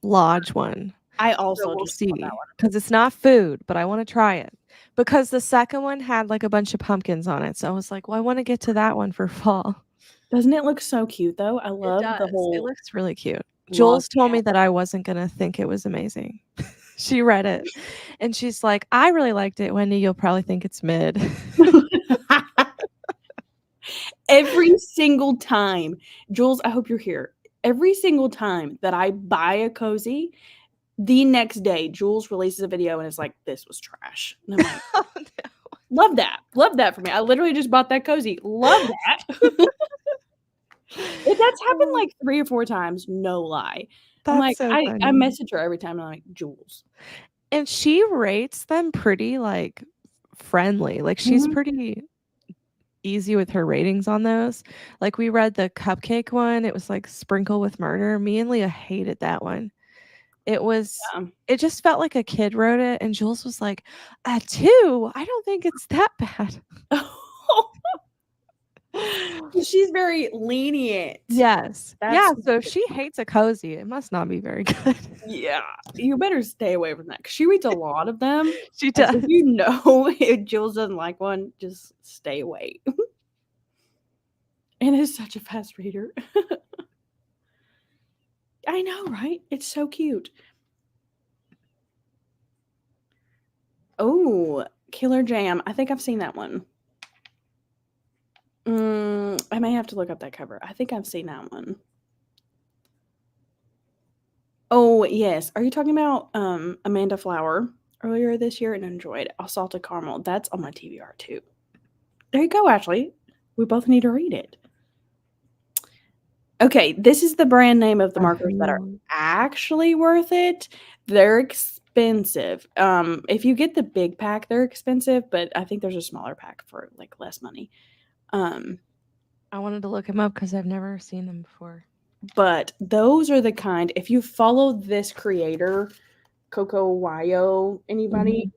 lodge one. I also we'll just see because it's not food, but I want to try it because the second one had like a bunch of pumpkins on it. So I was like, well, I want to get to that one for fall. Doesn't it look so cute though? I love the whole. It looks really cute. Jules told me that I wasn't gonna think it was amazing. She read it and she's like, I really liked it, Wendy. You'll probably think it's mid. Every single time, Jules, I hope you're here. Every single time that I buy a cozy, the next day, Jules releases a video and is like, this was trash. And I'm like, oh, no. Love that. Love that for me. I literally just bought that cozy. Love that. That's happened like 3 or 4 times. No lie. I'm like, so I message her every time. I'm like, Jules. And she rates them pretty like friendly. Like she's pretty easy with her ratings on those. Like we read the cupcake one. It was like Sprinkle with Murder. Me and Leah hated that one. It was, it just felt like a kid wrote it. And Jules was like, 2, I don't think it's that bad. She's very lenient. Yes. So if she hates a cozy, it must not be very good. Yeah. You better stay away from that because she reads a lot of them. She does. If you know if Jules doesn't like one, just stay away. And is such a fast reader. I know, right? It's so cute. Oh, Killer Jam. I think I've seen that one. I may have to look up that cover. I think I've seen that one. Oh, yes. Are you talking about Amanda Flower earlier this year and enjoyed Salted Caramel? That's on my TBR too. There you go, Ashley. We both need to read it. Okay, this is the brand name of the markers that are actually worth it. They're expensive. If you get the big pack, they're expensive, but I think there's a smaller pack for like less money. I wanted to look them up because I've never seen them before. But those are the kind, if you follow this creator, Coco Wayo, anybody,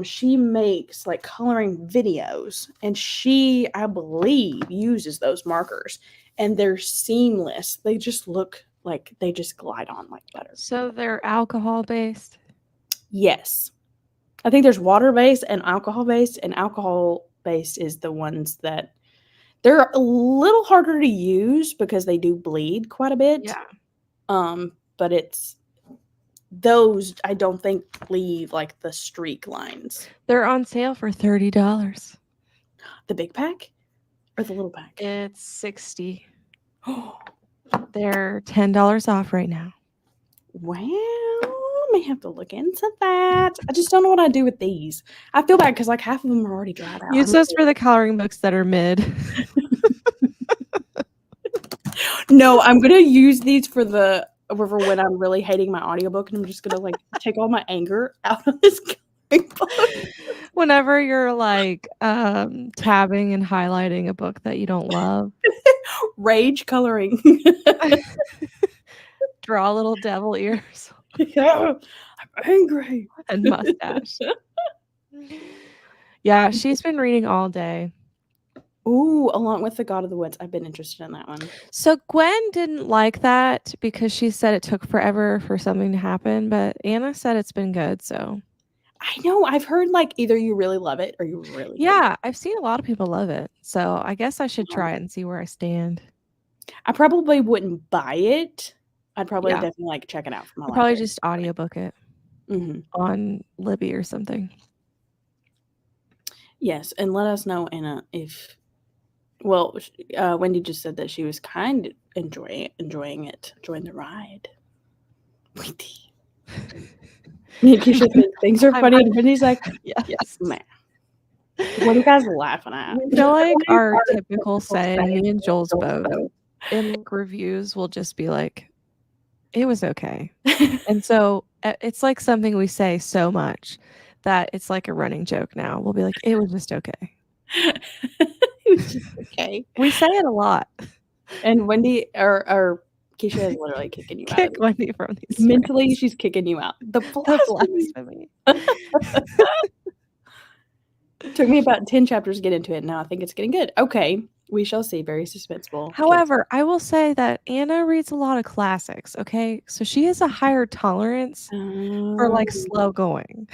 she makes like coloring videos, and she, I believe, uses those markers, and they're seamless. They just look like they just glide on like butter. So they're alcohol based? Yes. I think there's water based and alcohol based, and alcohol based is the ones that they're a little harder to use because they do bleed quite a bit. Yeah. But it's those I don't think leave like the streak lines. They're on sale for $30. The big pack or the little pack? It's $60. They're $10 off right now. Well, I may have to look into that. I just don't know what I do with these. I feel bad because like half of them are already dried out. Use those for the coloring books that are mid. No, I'm gonna use these for when I'm really hating my audiobook, and I'm just gonna like take all my anger out of this coloring book. Whenever you're like tabbing and highlighting a book that you don't love. Rage coloring. Draw little devil ears. Yeah, I'm angry. And mustache. Yeah, she's been reading all day. Ooh, along with The God of the Woods. I've been interested in that one. So Gwen didn't like that because she said it took forever for something to happen, but Anna said it's been good, so. I know. I've heard like either you really love it or you really hate Yeah, I've seen a lot of people love it. So I guess I should try it and see where I stand. I probably wouldn't buy it. I'd probably Yeah. definitely like check it out from my I'll library. probably just audiobook it on Libby or something. Yes, and let us know, Anna, if Wendy just said that she was kind of enjoying the ride. Wendy. Me and Keisha said things are funny, and Wendy's like, yes, man. What are you guys laughing at? I feel like our typical saying, me and Joel's both, in reviews will just be like, it was okay. And so it's like something we say so much that it's like a running joke now. We'll be like, it was just okay. It was just okay. We say it a lot. And Wendy or Keisha is literally kicking you out. Kick Wendy from these. Mentally, she's kicking you out. The blasphemy. Took me about 10 chapters to get into it. Now I think it's getting good. Okay, we shall see. Very suspenseful. However, I will say that Anna reads a lot of classics, okay? So she has a higher tolerance for like slow going.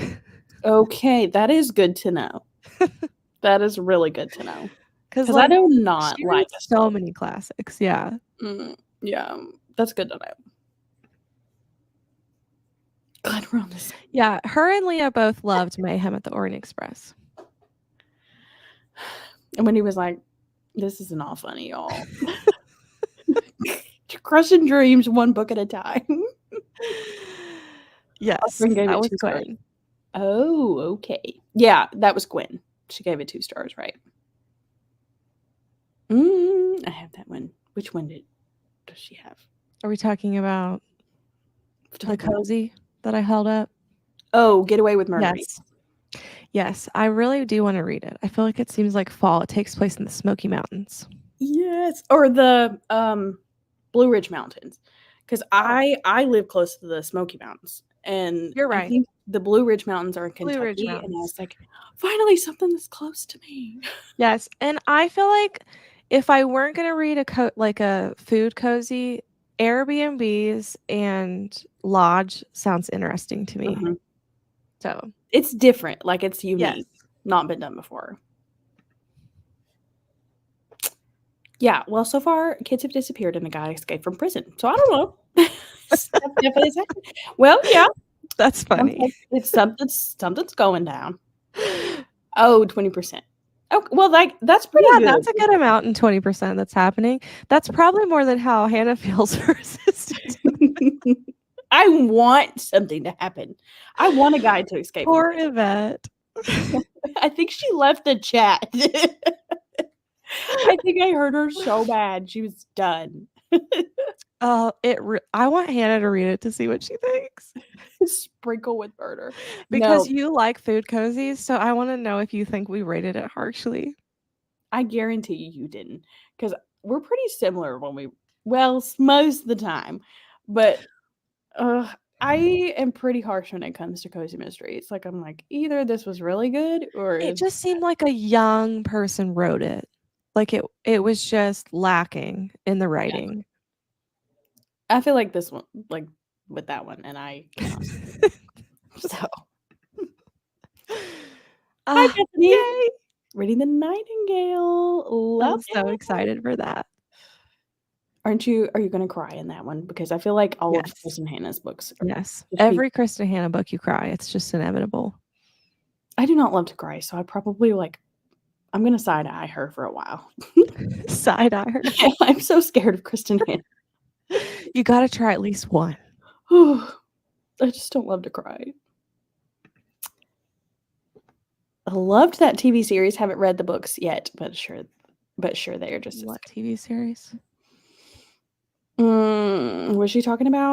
Okay, that is good to know. That is really good to know. Because like, I do not like so many classics. Yeah. Yeah, that's good to know. Glad we're on this. Yeah, her and Leah both loved Mayhem at the Orient Express. And when he was like, this isn't all funny, y'all. Crushing dreams one book at a time. Yes, that was Gwen. Oh, okay. Yeah, that was Gwen. She gave it 2 stars, right? I have that one. Which one does she have? Are we talking about the cozy that I held up? Oh, Get Away with Murder. Yes, I really do want to read it. I feel like it seems like fall. It takes place in the Smoky Mountains. Yes, or the Blue Ridge Mountains, because I live close to the Smoky Mountains, and you're right. I think the Blue Ridge Mountains are in Kentucky, and I was like, finally something that's close to me. Yes, and I feel like if I weren't going to read a food cozy, Airbnbs and lodge sounds interesting to me. So it's different, like it's unique, not been done before. Yeah, well, so far kids have disappeared and a guy escaped from prison. So I don't know. Well, yeah, that's funny. It's something's going down. Oh, 20%. Oh, well, like that's pretty good. That's a good amount in 20% that's happening. That's probably more than how Hannah feels her assistant. I want something to happen. I want a guy to escape. Poor Yvette. I think she left the chat. I think I heard her so bad. She was done. I want Hannah to read it to see what she thinks. Sprinkle with murder. Because you like food cozies, so I want to know if you think we rated it harshly. I guarantee you didn't, because we're pretty similar most of the time. But I am pretty harsh when it comes to cozy mysteries. Like I'm like, either this was really good or it just seemed like a young person wrote it. Like it was just lacking in the writing. Yeah. I feel like this one, like with that one, and I cannot. So, hi Bethany. Yay! Reading The Nightingale. I'm so excited for that. Aren't you? Are you going to cry in that one? Because I feel like all of Kristen Hannah's books. Every Kristen Hannah book you cry. It's just inevitable. I do not love to cry, so I probably I'm going to side-eye her for a while. Side-eye her? I'm so scared of Kristen Hannah. You got to try at least one. I just don't love to cry. I loved that TV series. Haven't read the books yet, but sure they are just what TV series? Was she talking about?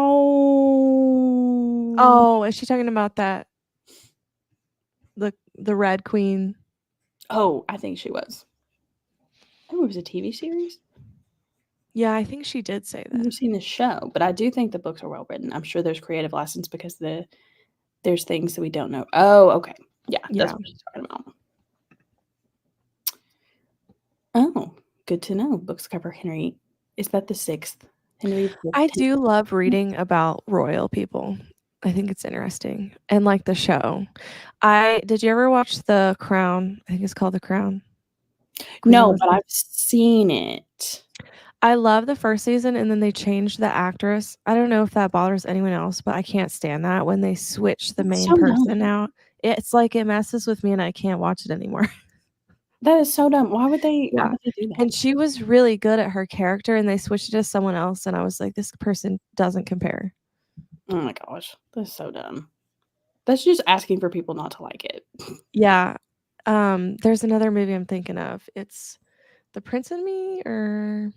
Oh, is she talking about that? The Red Queen. Oh, I think she was. Oh, it was a TV series. Yeah, I think she did say that. I've seen the show, but I do think the books are well written. I'm sure there's creative license because there's things that we don't know. Oh, okay. Yeah, that's what she's talking about. Oh, good to know. Books cover Henry. Is that the sixth? Henry the I 10th? do love reading about royal people. I think it's interesting. And like the show. Did you ever watch The Crown? I think it's called The Crown. Queen No, but Elizabeth. I've seen it. I love the first season and then they changed the actress. I don't know if that bothers anyone else, but I can't stand that when they switch the That's main so dumb. person out. It's like it messes with me and I can't watch it anymore. That is so dumb. Why Yeah. would they do that? And she was really good at her character and they switched it to someone else and I was like, this person doesn't compare. Oh my gosh. That's so dumb. That's just asking for people not to like it. Yeah. There's another movie I'm thinking of. It's The Prince and Me or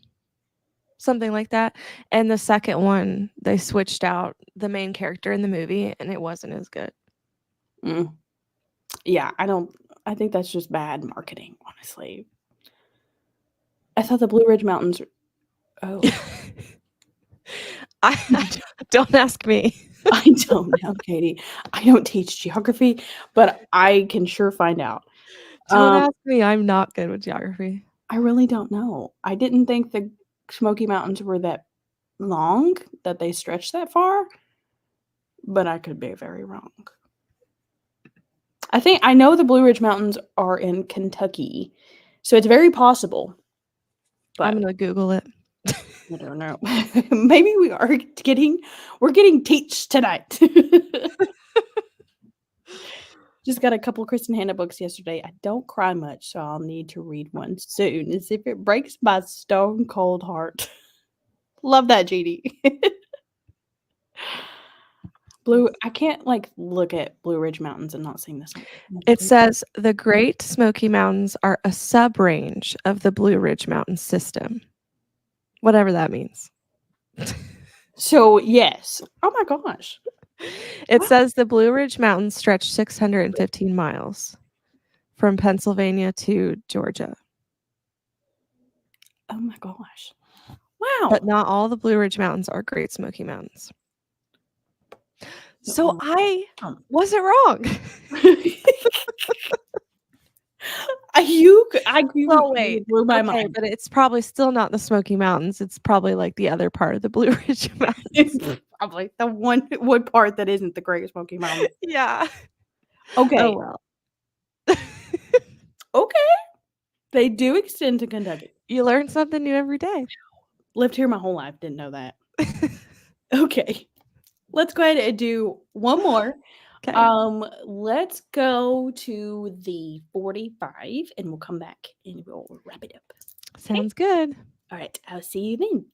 something like that. And the second one, they switched out the main character in the movie and it wasn't as good. Mm. Yeah, I think that's just bad marketing, honestly. I thought the Blue Ridge Mountains. Oh, I don't ask me. I don't know, Katie. I don't teach geography, but I can sure find out. Don't ask me. I'm not good with geography. I really don't know. I didn't think the Smoky Mountains were that long, that they stretched that far, but I could be very wrong. I know the Blue Ridge Mountains are in Kentucky, so it's very possible. But I'm gonna Google it. I don't know. Maybe we're getting teach tonight. Just got a couple Kristen Hanna books yesterday. I don't cry much, so I'll need to read one soon, as if it breaks my stone cold heart. Love that, Jeannie. I can't like look at Blue Ridge Mountains and not sing this song. It says the Great Smoky Mountains are a sub-range of the Blue Ridge Mountain system. Whatever that means. So, yes. Oh my gosh. It says the Blue Ridge Mountains stretch 615 miles from Pennsylvania to Georgia. Oh my gosh. Wow. But not all the Blue Ridge Mountains are Great Smoky Mountains. So I wasn't wrong. Blew my mind. But it's probably still not the Smoky Mountains. It's probably like the other part of the Blue Ridge Mountains. It's probably the one part that isn't the Great Smoky Mountains. Yeah. Okay. Oh well. Okay. They do extend to Kentucky. You learn something new every day. Lived here my whole life, didn't know that. Okay. Let's go ahead and do one more. Okay. Let's go to the 45 and we'll come back and we'll wrap it up. Sounds good. All right. I'll see you then.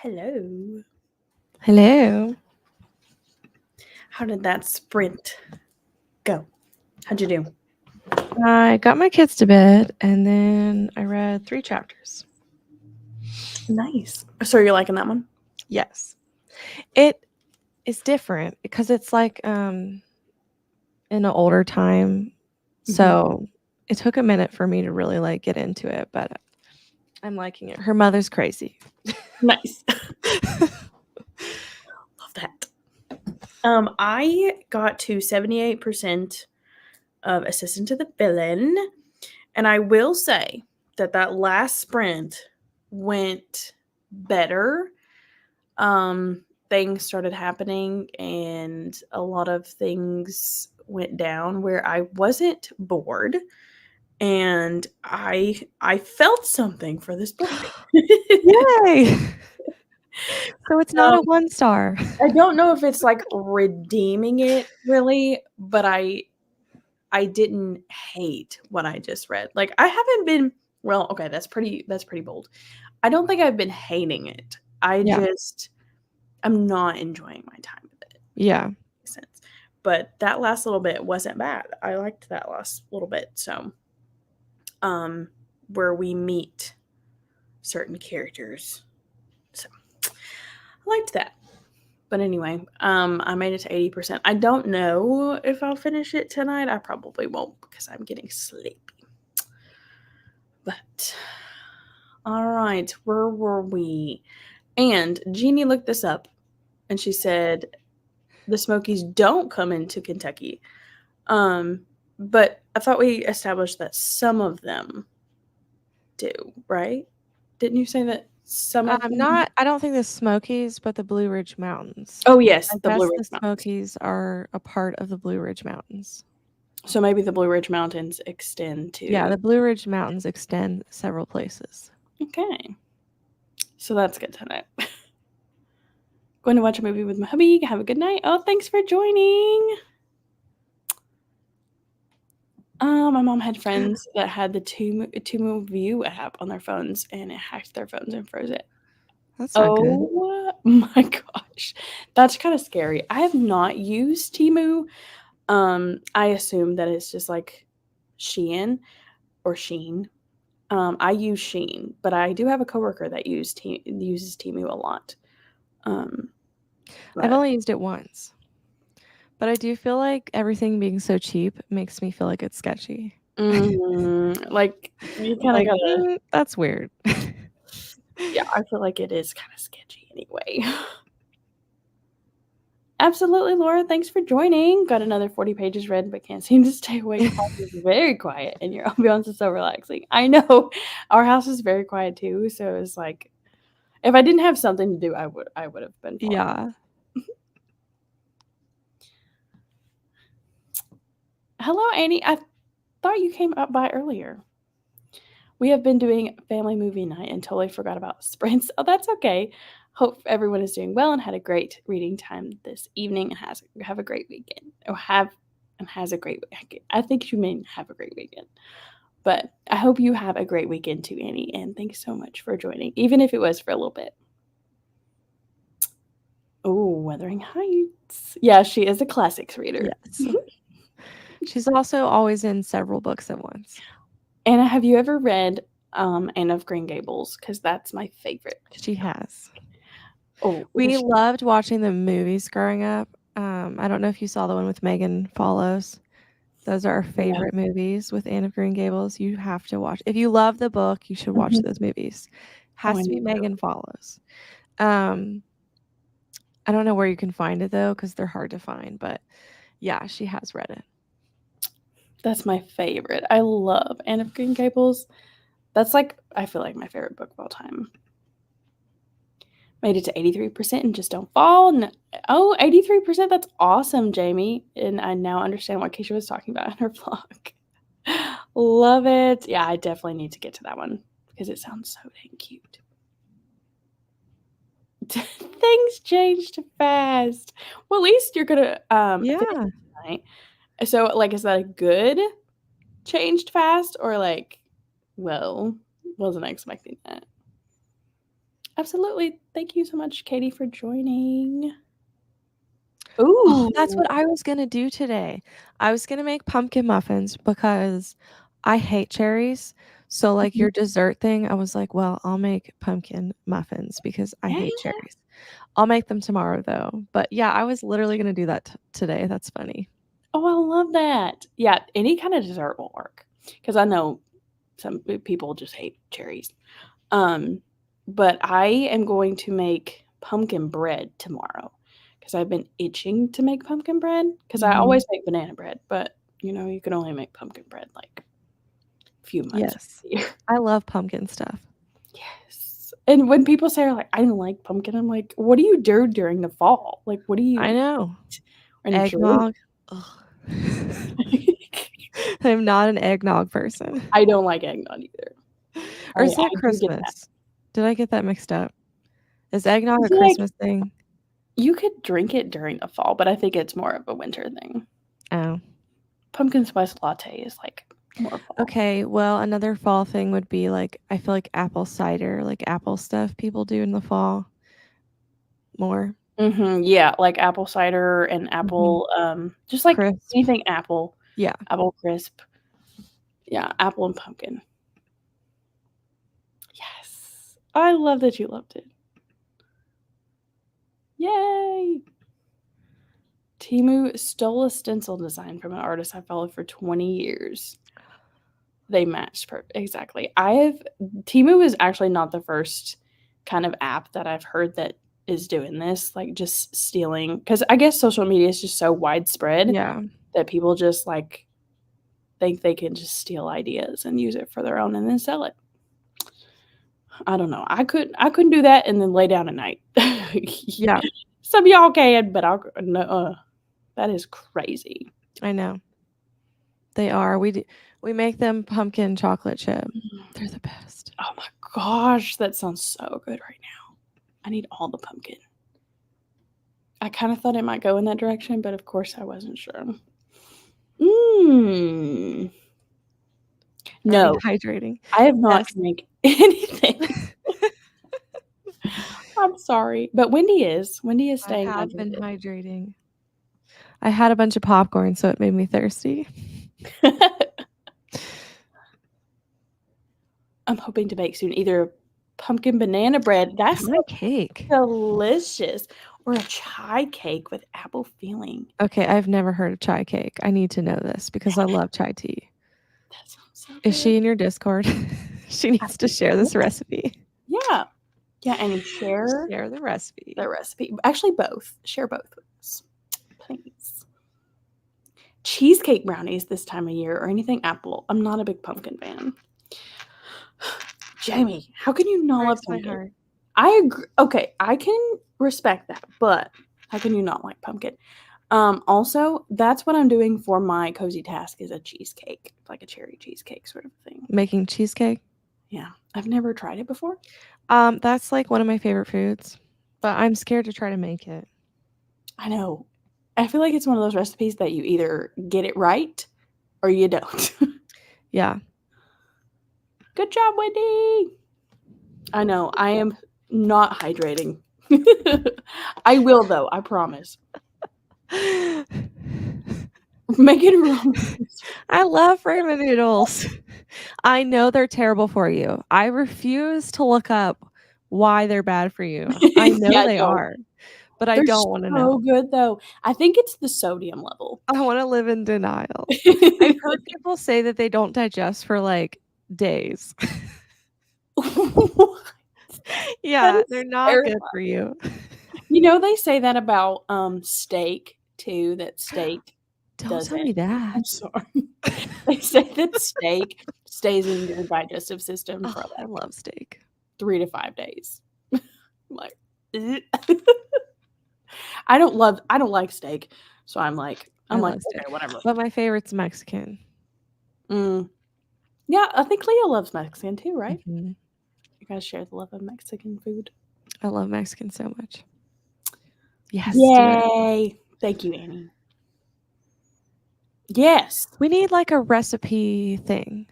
Hello. Hello. How did that sprint go? How'd you do? I got my kids to bed and then I read 3 chapters. Nice. So you're liking that one? Yes. It is different because it's like in an older time. So it took a minute for me to really like get into it, but I'm liking it. Her mother's crazy. Nice. Love that. I got to 78% of Assistant to the Villain, and I will say that last sprint went better. Things started happening, and a lot of things went down where I wasn't bored, and I felt something for this book. Yay! So it's not a 1 star. I don't know if it's like redeeming it really, but I didn't hate what I just read. Like I haven't been okay, that's pretty bold. I don't think I've been hating it. I'm not enjoying my time with it. Yeah. Makes sense. But that last little bit wasn't bad. I liked that last little bit. So where we meet certain characters. So I liked that. But anyway, I made it to 80%. I don't know if I'll finish it tonight. I probably won't because I'm getting sleepy. But, all right, where were we? And Jeannie looked this up, and she said the Smokies don't come into Kentucky. But I thought we established that some of them do, right? Didn't you say that some of them? I don't think the Smokies, but the Blue Ridge Mountains. Oh, yes, I the Blue guess Ridge the Mountains. Smokies are a part of the Blue Ridge Mountains. So maybe the Blue Ridge Mountains extend to... Yeah, the Blue Ridge Mountains extend several places. Okay. So that's good to know. Going to watch a movie with my hubby. Have a good night. Oh, thanks for joining. My mom had friends that had the Tumu View app on their phones, and it hacked their phones and froze it. That's not good. Oh my gosh. That's kind of scary. I have not used Temu. I assume that it's just like Shein or Sheen. I use Sheen, but I do have a coworker that uses Temu a lot. I've only used it once. But I do feel like everything being so cheap makes me feel like it's sketchy. Like, you kind of gotta... that's weird. Yeah, I feel like it is kind of sketchy anyway. Absolutely, Laura. Thanks for joining. Got another 40 pages read, but can't seem to stay awake. House is very quiet, and your ambiance is so relaxing. I know. Our house is very quiet too, so it's like, if I didn't have something to do, I would have been fine. Yeah. Hello, Annie. I thought you came up by earlier. We have been doing family movie night and totally forgot about sprints. Oh, that's okay. Hope everyone is doing well and had a great reading time this evening and have a great weekend. Has a great weekend. I think you mean have a great weekend. But I hope you have a great weekend too, Annie. And thanks so much for joining, even if it was for a little bit. Oh, Wuthering Heights. Yeah, she is a classics reader. Yes. She's also always in several books at once. Anna, have you ever read Anne of Green Gables? Because that's my favorite. She has. Oh, we loved watching the movies growing up. I don't know if you saw the one with Megan Follows. Those are our favorite movies with Anne of Green Gables. You have to watch. If you love the book, you should watch those movies. Has to be Megan Follows. I don't know where you can find it though, because they're hard to find. But yeah, she has read it. That's my favorite. I love Anne of Green Gables. That's like, I feel like my favorite book of all time. Made it to 83% and just don't fall. No. Oh, 83%. That's awesome, Jamie. And I now understand what Keisha was talking about in her vlog. Love it. Yeah, I definitely need to get to that one because it sounds so dang cute. Things changed fast. Well, at least you're gonna finish tonight. So, like, is that a good changed fast or like, well, wasn't expecting that? Absolutely. Thank you so much, Katie, for joining. Oh, that's Ooh. what I was gonna do today. I was gonna make pumpkin muffins because I hate cherries. So, like, Mhm. your dessert thing, I was like, "Well, I'll make pumpkin muffins because I Yeah. hate cherries." I'll make them tomorrow, though. But, yeah, I was literally gonna do that today. That's funny. Oh, I love that. Yeah, any kind of dessert will work because I know some people just hate cherries. Um, but I am going to make pumpkin bread tomorrow because I've been itching to make pumpkin bread because I always make banana bread, but, you can only make pumpkin bread, like, a few months of Yes. the year. I love pumpkin stuff. Yes. And when people say, like, "I don't like pumpkin," I'm like, "What do you do during the fall? Like, what do I you know. eat and drink?" Eggnog. Ugh. I'm not an eggnog person. I don't like eggnog either. Or is I that do get that. Christmas? Did I get that mixed up? Is eggnog I a feel like Christmas thing? you could drink it during the fall, but I think it's more of a winter thing. Oh. Pumpkin spice latte is, like, more fall. Okay, well, another fall thing would be, like, I feel like apple cider, like, apple stuff people do in the fall more. Mhm, yeah, like apple cider and Mhm. apple, just, like, Crisp. anything apple, Yeah. apple crisp. Yeah, apple and pumpkin. Yes. I love that you loved it. Yay! Temu stole a stencil design from an artist I followed for 20 years. They matched exactly. Temu is actually not the first kind of app that I've heard that is doing this, like, just stealing because I guess social media is just so widespread Yeah. that people just, like, think they can just steal ideas and use it for their own and then sell it. I don't know. I couldn't do that and then lay down at night. Yeah, Some of y'all can, but no, that is crazy. I know. They are. We make them pumpkin chocolate chip. They're the best. Oh my gosh, that sounds so good right now. I need all the pumpkin. I kinda thought it might go in that direction, but of course I wasn't sure. Mm. Are we No, hydrating? I have not Yes. drank anything. I'm sorry, but Wendy is. Wendy is I staying have been hydrated. hydrating. I had a bunch of popcorn, so it made me thirsty. I'm hoping to bake soon, either pumpkin banana bread, that Pie sounds cake. delicious, or a chai cake with apple filling. Okay, I've never heard of chai cake. I need to know this because I love chai tea. That sounds so Is good. she in your Discord? She needs to share this recipe. Yeah. Yeah, and share Share the recipe. the recipe. Actually, both. Share both with us, please. Cheesecake brownies this time of year or anything apple. I'm not a big pumpkin fan. Jamie, how can you not love Breaks my pumpkin? heart. I agree. Okay, I can respect that, but how can you not like pumpkin? Also, that's what I'm doing for my cozy task is a cheesecake, like a cherry cheesecake sort of thing. Making cheesecake? Yeah. I've never tried it before. That's like one of my favorite foods, but I'm scared to try to make it. I know. I feel like it's one of those recipes that you either get it right or you don't. Yeah. Good job, Wendy. I know. I am not hydrating. I will though, I promise. Making ramen. I love ramen noodles. I know they're terrible for you. I refuse to look up why they're bad for you. I know Yeah, they no. are, but I They're don't wanna know. so good though. I think it's the sodium level. I wanna live in denial. I've heard people say that they don't digest for, like, days. That Yeah, they're is not good terrifying. for you. They say that about, steak too, that steak Don't tell doesn't me I'm that. sorry. They say that steak stays in your digestive system for, Oh, I like, love steak. 3 to 5 days. I'm like, "Ugh." I don't like steak, so I'm like, I love "Okay, steak, whatever." but my favorite's Mexican. Mm. Yeah, I think Leah loves Mexican too, right? Mhm. You guys share the love of Mexican food. I love Mexican so much. Yes, do it. Yay! Thank you, Annie. Yes. We need, like, a recipe thing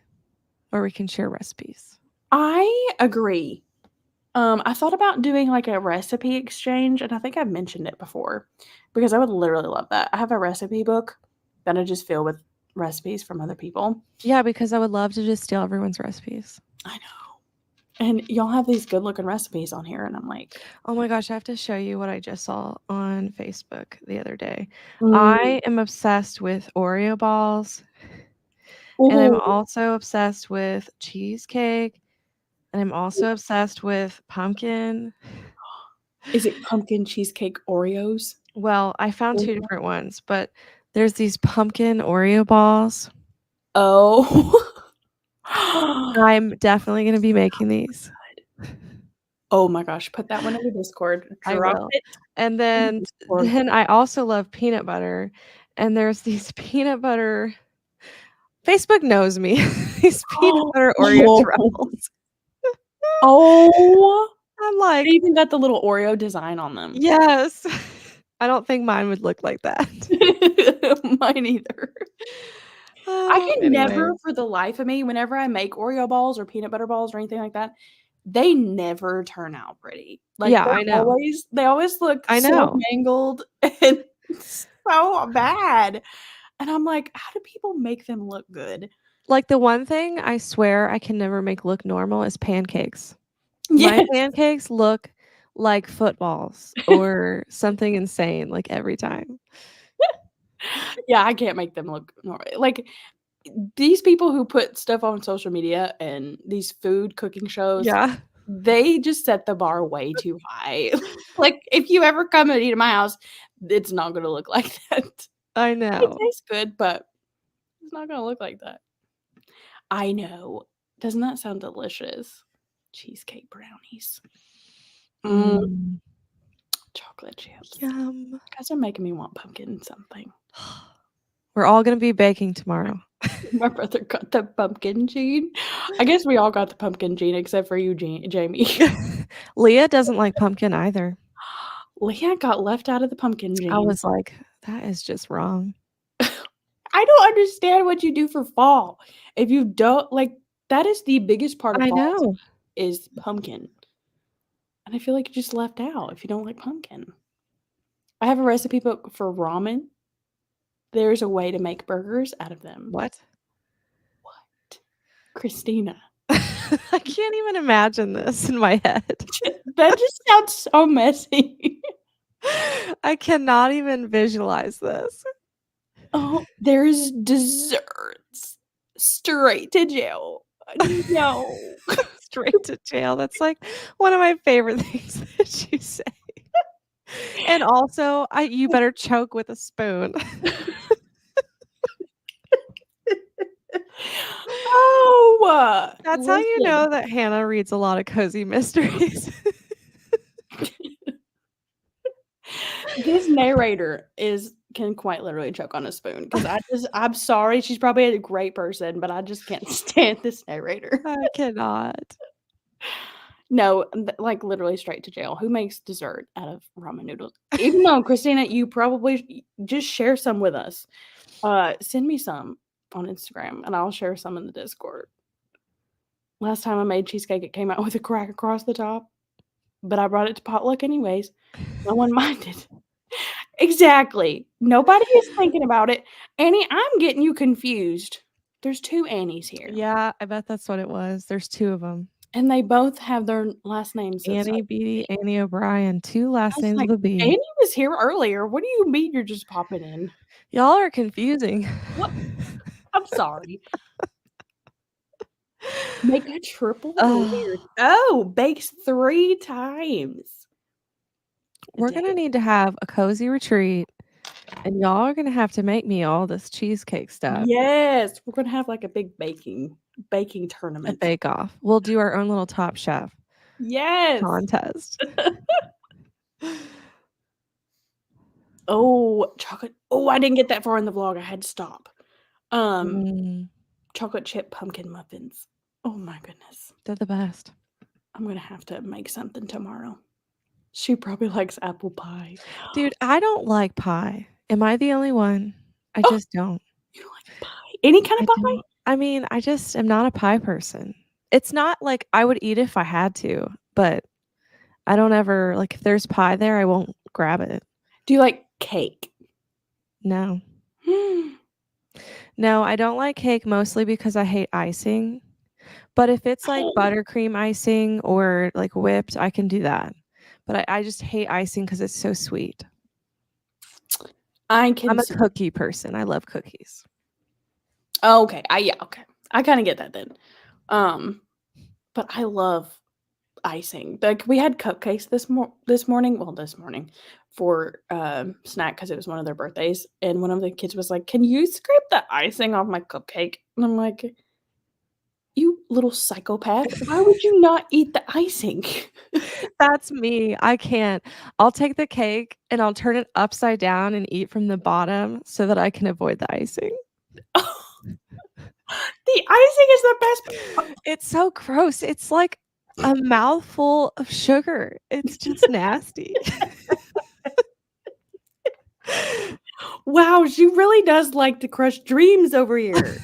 where we can share recipes. I agree. I thought about doing like a recipe exchange, and I think I've mentioned it before because I would literally love that. I have a recipe book that I just fill with recipes from other people. Yeah, because I would love to just steal everyone's recipes. I know. And y'all have these good looking recipes on here, and I'm like, oh my gosh, I have to show you what I just saw on Facebook the other day. I am obsessed with Oreo balls, and I'm also obsessed with cheesecake, and I'm also obsessed with pumpkin. Is it pumpkin cheesecake Oreos? Well, I found 2 different ones, but there's these pumpkin Oreo balls. Oh. I'm definitely gonna be making these. Oh my gosh, put that one in the Discord. I Drop will. it. And then I also love peanut butter, and there's these peanut butter Facebook knows me. These peanut butter Oreo truffles. Oh. I'm like They even got the little Oreo design on them. Yes. I don't think mine would look like that. Mine either. I can never for the life of me, whenever I make Oreo balls or peanut butter balls or anything like that, they never turn out pretty. Like, Yeah, I know. they always look I so know. mangled and so bad. And I'm like, how do people make them look good? Like, the one thing I swear I can never make look normal is pancakes. Yes. My pancakes look like footballs or something insane, like, every time. Yeah, I can't make them look normal. Like, these people who put stuff on social media and these food cooking shows, Yeah. they just set the bar way too high. Like, if you ever come and eat at my house, it's not gonna look like that. I It know. tastes good, but it's not gonna look like that. I know. Doesn't that sound delicious? Cheesecake brownies. Chocolate chips. Yum. You guys are making me want pumpkin something. We're all gonna be baking tomorrow. My brother got the pumpkin gene. I guess we all got the pumpkin gene except for you, Jamie. Leah doesn't like pumpkin either. Leah got left out of the pumpkin gene. I was like, that is just wrong. I don't understand what you do for fall. If you don't like, that is the biggest part of I fall know. is pumpkin. And I feel like you're just left out if you don't like pumpkin. I have a recipe book for ramen. There's a way to make burgers out of them. What? Christina. I can't even imagine this in my head. That just sounds so messy. I cannot even visualize this. Oh, there's desserts. Straight to jail. No. Straight to jail. That's like one of my favorite things that you say. And also, you better choke with a spoon. Oh, that's how you know that Hannah reads a lot of cozy mysteries. This narrator can quite literally choke on a spoon because I'm sorry, she's probably a great person, but I just can't stand this narrator. I cannot. No, like literally straight to jail. Who makes dessert out of ramen noodles? Even though, Christina, you probably just share some with us. Send me some on Instagram and I'll share some in the Discord. Last time I made cheesecake, it came out with a crack across the top, but I brought it to potluck anyways. No one minded. Exactly. Nobody is thinking about it. Annie, I'm getting you confused. There's 2 Annies here. Yeah, I bet that's what it was. There's 2 of them. And they both have their last names. Annie Beatty, Annie O'Brien, 2 last names like, with a B. Annie was here earlier. What do you mean you're just popping in? Y'all are confusing. What? I'm sorry. Make a triple weird. Oh, bakes 3 times. We're gonna need to have a cozy retreat, and y'all are gonna have to make me all this cheesecake stuff. Yes, we're gonna have like a big baking A tournament. bake-off. We'll do our own little Top Chef contest. Oh, chocolate. Oh, I didn't get that far in the vlog. I had to stop. Chocolate chip pumpkin muffins. Oh my goodness. They're the best. I'm gonna have to make something tomorrow. She probably likes apple pie. Dude, I don't like pie. Am I the only one? I just don't. You don't like pie? Any kind of pie? I mean, I just am not a pie person. It's not like I would eat if I had to, but I don't ever, like, if there's pie there, I won't grab it. Do you like cake? No. No, I don't like cake mostly because I hate icing. But if it's like buttercream icing or like whipped, I can do that. But I just hate icing because it's so sweet. I'm a cookie person. I love cookies. Oh, okay. Okay. I kind of get that then. But I love icing. Like we had cupcakes this morning for snack because it was one of their birthdays, and one of the kids was like, "Can you scrape the icing off my cupcake?" And I'm like, "You little psychopath! Why would you not eat the icing?" That's me. I can't. I'll take the cake and I'll turn it upside down and eat from the bottom so that I can avoid the icing. The icing is the best. It's so gross. It's like a mouthful of sugar. It's just nasty. Wow, she really does like to crush dreams over here.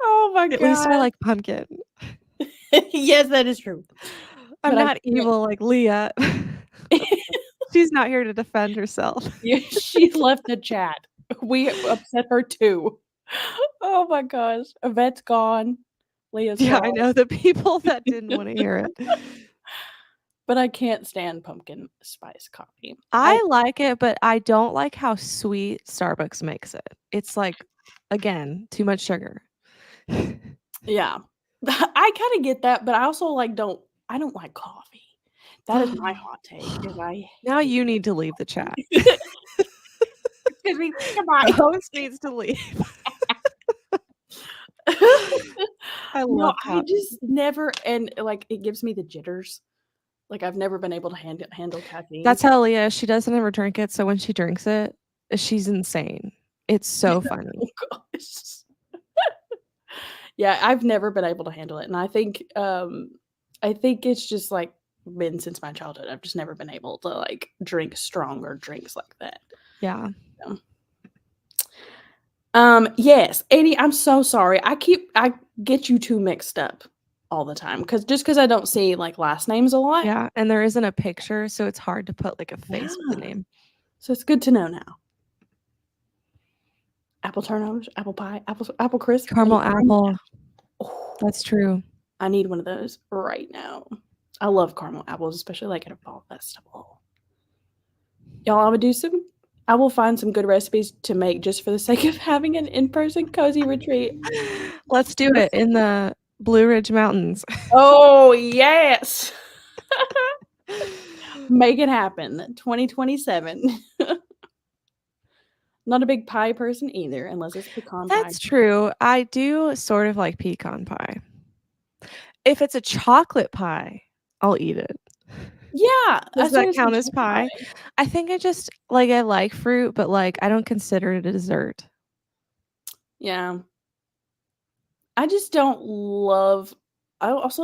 Oh my god. At least I like pumpkin. Yes, that is true. I'm not evil like Leah. She's not here to defend herself. Yeah, she left the chat. We upset her too. Oh my gosh. Yvette's gone. Leah's gone. I know the people that didn't want to hear it. But I can't stand pumpkin spice coffee. I like it, but I don't like how sweet Starbucks makes it. It's like, again, too much sugar. Yeah. I kind of get that, but I also I don't like coffee. That is my hot take. Now you need to leave the chat. Excuse me. Goodbye. Host needs to leave. I just never, and like it gives me the jitters. Like I've never been able to handle caffeine. That's how Leah, she doesn't ever drink it, so when she drinks it, she's insane. It's so funny. Oh gosh. Yeah, I've never been able to handle it, and I think it's just like been since my childhood. I've just never been able to like drink stronger drinks like that. Yeah. Yes, Eddie, I'm so sorry. I get you two mixed up all the time because I don't see like last names a lot. Yeah, and there isn't a picture, so it's hard to put like a face with the name. So it's good to know now. Apple turnovers, apple pie, apple crisp, caramel apple. Oh, that's true. I need one of those right now. I love caramel apples, especially like at a fall festival. Y'all, I will find some good recipes to make just for the sake of having an in-person cozy retreat. Let's do it in the Blue Ridge Mountains. Oh, yes. Make it happen. 2027. Not a big pie person either, unless it's pecan pie. That's true. I do sort of like pecan pie. If it's a chocolate pie, I'll eat it. Yeah. Does that count as pie? I think I just like, I like fruit, but like I don't consider it a dessert. Yeah. I also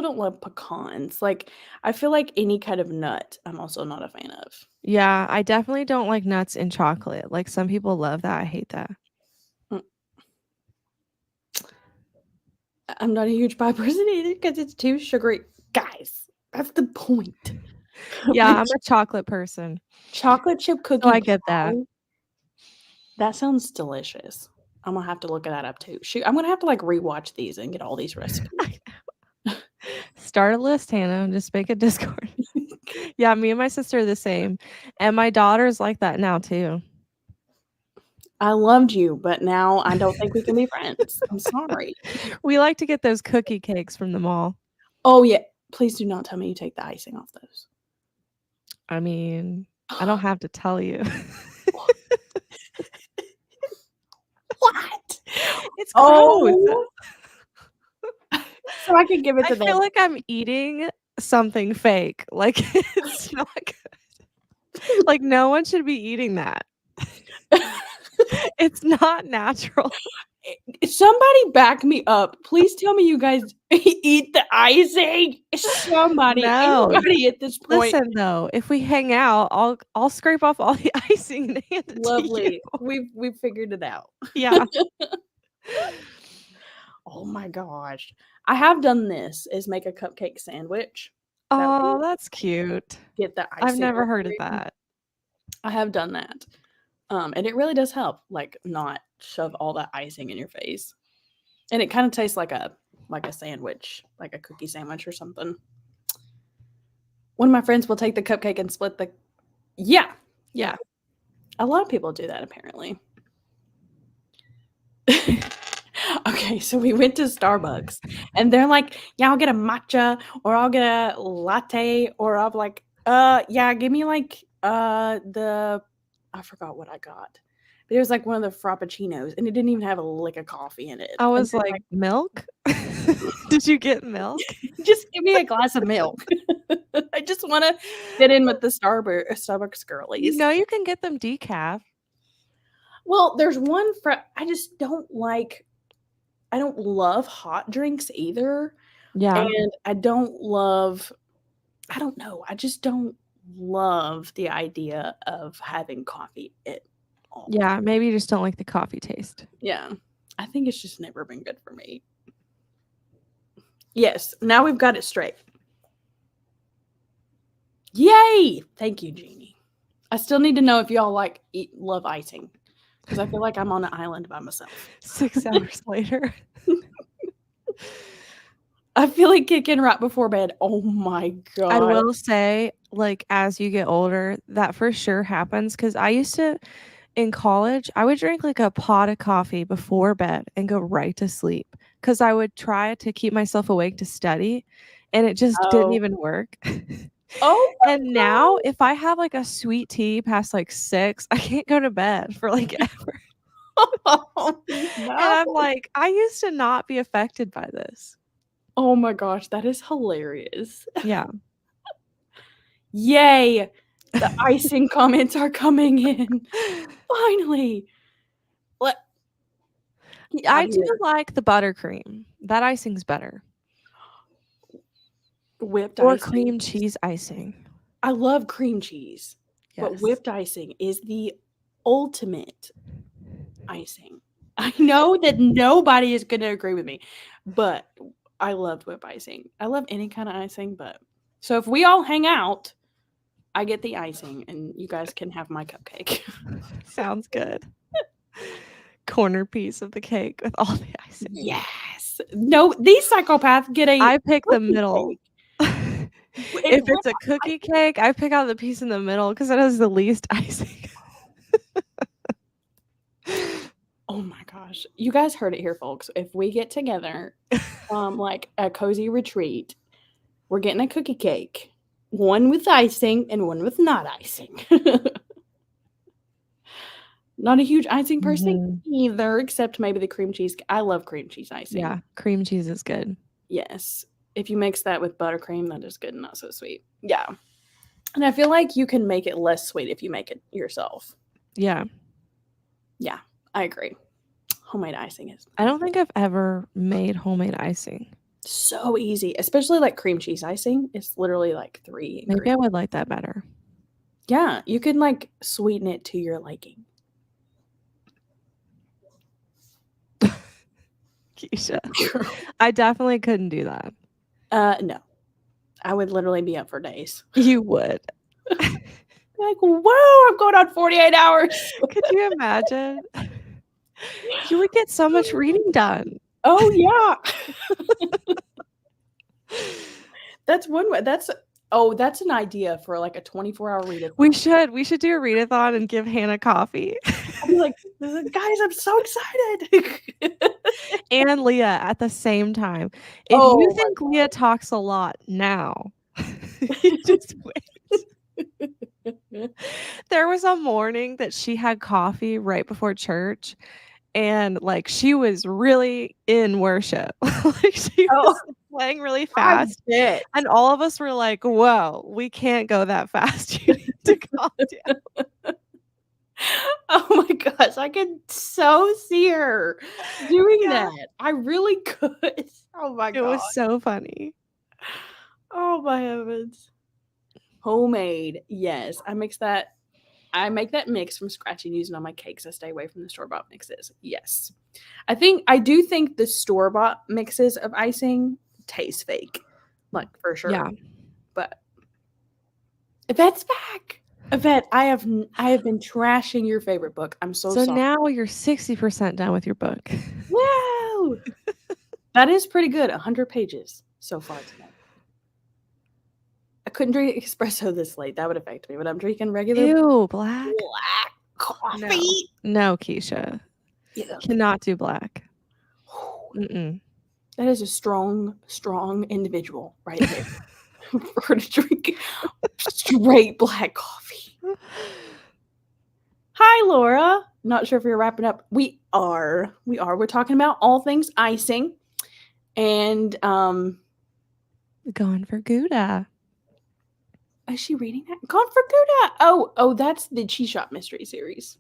don't love pecans. Like I feel like any kind of nut I'm also not a fan of. Yeah, I definitely don't like nuts in chocolate. Like some people love that. I hate that. I'm not a huge pie person either because it's too sugary. Guys, that's the point. Yeah, I'm a chocolate person. Chocolate chip cookie. So I get that. That sounds delicious. I'm gonna have to look that up too. Shoot, I'm gonna have to like rewatch these and get all these recipes. Start a list, Hannah, and just make a Discord. Yeah, me and my sister are the same. And my daughter's like that now too. I loved you, but now I don't think we can be friends. I'm sorry. We like to get those cookie cakes from the mall. Oh yeah. Please do not tell me you take the icing off those. I mean, I don't have to tell you. What? It's gross. So I can give it to them. I feel like I'm eating something fake. Like it's not good. Like no one should be eating that. It's not natural. Somebody back me up. Please tell me you guys eat the icing. Anybody at this point. Listen though, if we hang out, I'll scrape off all the icing and hand it Lovely. to you. We've figured it out. Yeah. Oh my gosh. I have done this, is make a cupcake sandwich. Oh, that's cute. Get the icing. I've never heard of that. I have done that. And it really does help, like, not shove all that icing in your face. And it kind of tastes like a sandwich, like a cookie sandwich or something. One of my friends will take the cupcake and split the... Yeah. A lot of people do that, apparently. Okay, so we went to Starbucks, and they're like, yeah, I'll get a matcha, or I'll get a latte, or I'll like, yeah, give me like, I forgot what I got. But it was like one of the frappuccinos, and it didn't even have a lick of coffee in it. I was like, milk? Did you get milk? Just give me a glass of milk. I just want to fit in with the Starbucks girlies. You know you can get them decaf. Well, there's one I just don't like... I don't love hot drinks either. Yeah. And I don't know. I just don't love the idea of having coffee at all. Yeah, maybe you just don't like the coffee taste. Yeah. I think it's just never been good for me. Yes, now we've got it straight. Yay! Thank you, Jeannie. I still need to know if y'all love icing. Because I feel like I'm on an island by myself. 6 hours later. I feel like kicking right before bed. Oh my God. I will say, like, as you get older, that for sure happens. Because I used to, in college, I would drink like a pot of coffee before bed and go right to sleep. Because I would try to keep myself awake to study. And it just didn't even work. Oh, and now if I have like a sweet tea past like 6, I can't go to bed for like ever. No. And I'm like, I used to not be affected by this. Oh my gosh, that is hilarious. Yeah. Yay! The icing comments are coming in. Finally. I do like the buttercream. That icing's better. Whipped or icing. Cream cheese icing. I love cream cheese. Yes. But whipped icing is the ultimate icing. I know that nobody is going to agree with me, but I loved whipped icing. I love any kind of icing, but so if we all hang out, I get the icing and you guys can have my cupcake. Sounds good. Corner piece of the cake with all the icing. Yes. No, these psychopaths get I pick the middle. Cake. If it's a cookie cake, I pick out the piece in the middle because it has the least icing. Oh my gosh. You guys heard it here, folks. If we get together, like a cozy retreat, we're getting a cookie cake. One with icing and one with not icing. Not a huge icing person either, except maybe the cream cheese. I love cream cheese icing. Yeah, cream cheese is good. Yes. If you mix that with buttercream, that is good and not so sweet. Yeah. And I feel like you can make it less sweet if you make it yourself. Yeah. Yeah, I agree. Homemade icing is... I don't think I've ever made homemade icing. So easy, especially like cream cheese icing. It's literally like 3 Maybe I would like that better. Yeah, you can like sweeten it to your liking. Keisha. I definitely couldn't do that. No. I would literally be up for days. You would. Like, whoa, I'm going on 48 hours. Could you imagine? You would get so much reading done. Oh, yeah. That's one way. That's an idea for like a 24-hour readathon. We should do a readathon and give Hannah coffee. I'll be like, guys, I'm so excited. And Leah at the same time. If you think Leah talks a lot now, you just wait. There was a morning that she had coffee right before church, and like she was really in worship. Like she was playing really fast, and all of us were like, "Whoa, we can't go that fast. You need to calm down." Oh my gosh, I could so see her doing that. I really could. Oh my god. It was so funny. Oh my heavens. Homemade. Yes. I mix that I make that mix from scratch and use it on my cakes. I stay away from the store-bought mixes. Yes. I do think the store-bought mixes of icing taste fake. Like, for sure. Yeah. But Yvette's back. Yvette, I have been trashing your favorite book. I'm so sorry. So now you're 60% done with your book. Wow. That is pretty good. 100 pages so far tonight. I couldn't drink espresso this late. That would affect me. But I'm drinking regular black coffee. No, Keisha. Yeah. Cannot do black. Mm-mm. That is a strong individual right there. For her to drink straight black coffee. Hi, Laura. Not sure if you're wrapping up. We are. We're talking about all things icing. And Gone for Gouda. Is she reading that? Gone for Gouda. Oh, that's the Cheese Shop Mystery Series.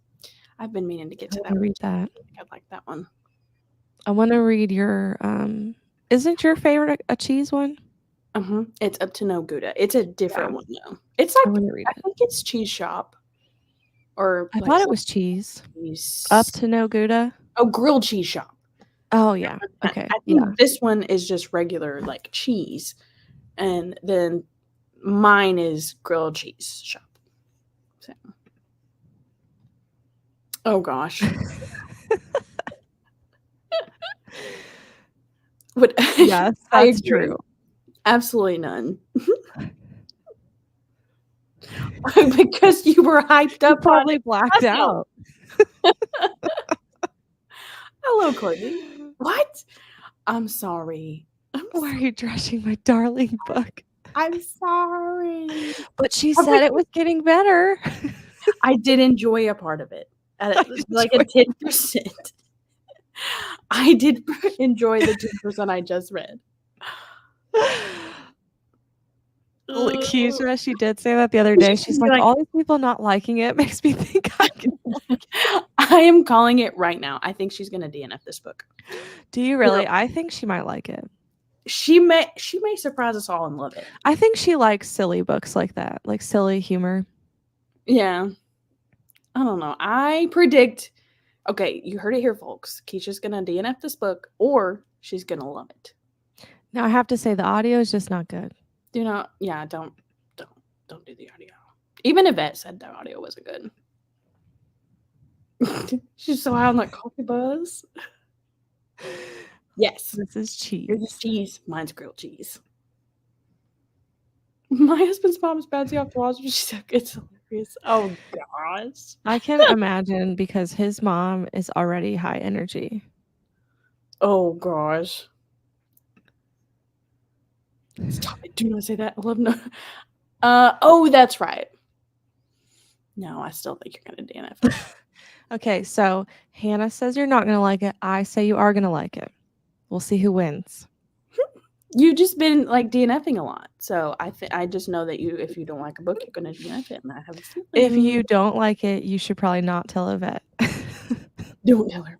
I've been meaning to get to that. Read that. I like that one. I want to read your isn't your favorite a cheese one? It's Up to No Gouda. It's a different one though. It's like I think it's Cheese Shop. Or I thought it was cheese. Up to No Gouda. Oh, Grilled Cheese Shop. Oh yeah. Okay. I think this one is just regular like cheese, and then mine is Grilled Cheese Shop. So. Oh gosh. What? Yes, that's true. Absolutely none. Because you were hyped up. Probably blacked out. Hello, Courtney. What? I'm sorry. Why are you trashing my darling book? I'm sorry. But she said it was getting better. I did enjoy a part of it. Like a 10%. I did enjoy the 10% I just read. Keisha, she did say that the other day. She's like, all these people not liking it makes me think I can like it. I am calling it right now. I think she's going to DNF this book. Do you really? I think she might like it. She may surprise us all and love it. I think she likes silly books like that, like silly humor. Yeah. I don't know. I predict, okay, you heard it here, folks. Keisha's going to DNF this book, or she's going to love it. Now, I have to say, the audio is just not good. Don't do the audio. Even Yvette said the audio wasn't good. She's so high on that coffee buzz. Yes. This is cheese. Yours is cheese. Mine's grilled cheese. My husband's mom's bouncing off the walls. She's so it's hilarious. Oh gosh. I can imagine because his mom is already high energy. Oh gosh. Stop it. Do not say that. I love no. Oh, that's right. No, I still think you're going to DNF. Okay, so Hannah says you're not going to like it. I say you are going to like it. We'll see who wins. You've just been like DNFing a lot. So I just know that if you don't like a book, you're going to DNF it. And I have a feeling. If you don't like it, you should probably not tell Yvette. Don't tell her.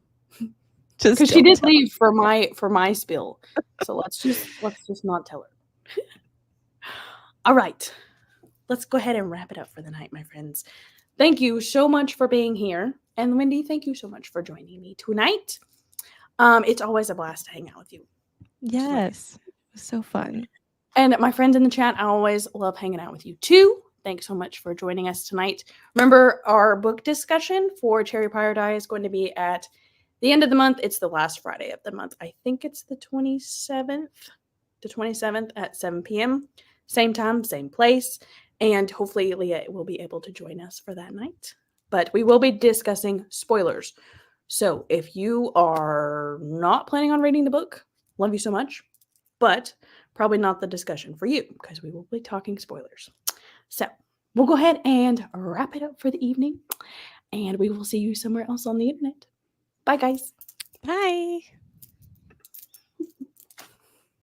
Just because she did leave for my spill. So let's just not tell her. All right. Let's go ahead and wrap it up for the night, my friends. Thank you so much for being here. And Wendy, thank you so much for joining me tonight. It's always a blast to hang out with you. Yes. It was so fun. And my friends in the chat, I always love hanging out with you too. Thanks so much for joining us tonight. Remember, our book discussion for Cherry Pie Die is going to be at the end of the month. It's the last Friday of the month. I think it's the 27th. The 27th at 7 p.m. Same time, same place. And hopefully Leah will be able to join us for that night. But we will be discussing spoilers. So if you are not planning on reading the book, love you so much. But probably not the discussion for you because we will be talking spoilers. So we'll go ahead and wrap it up for the evening. And we will see you somewhere else on the internet. Bye, guys. Bye.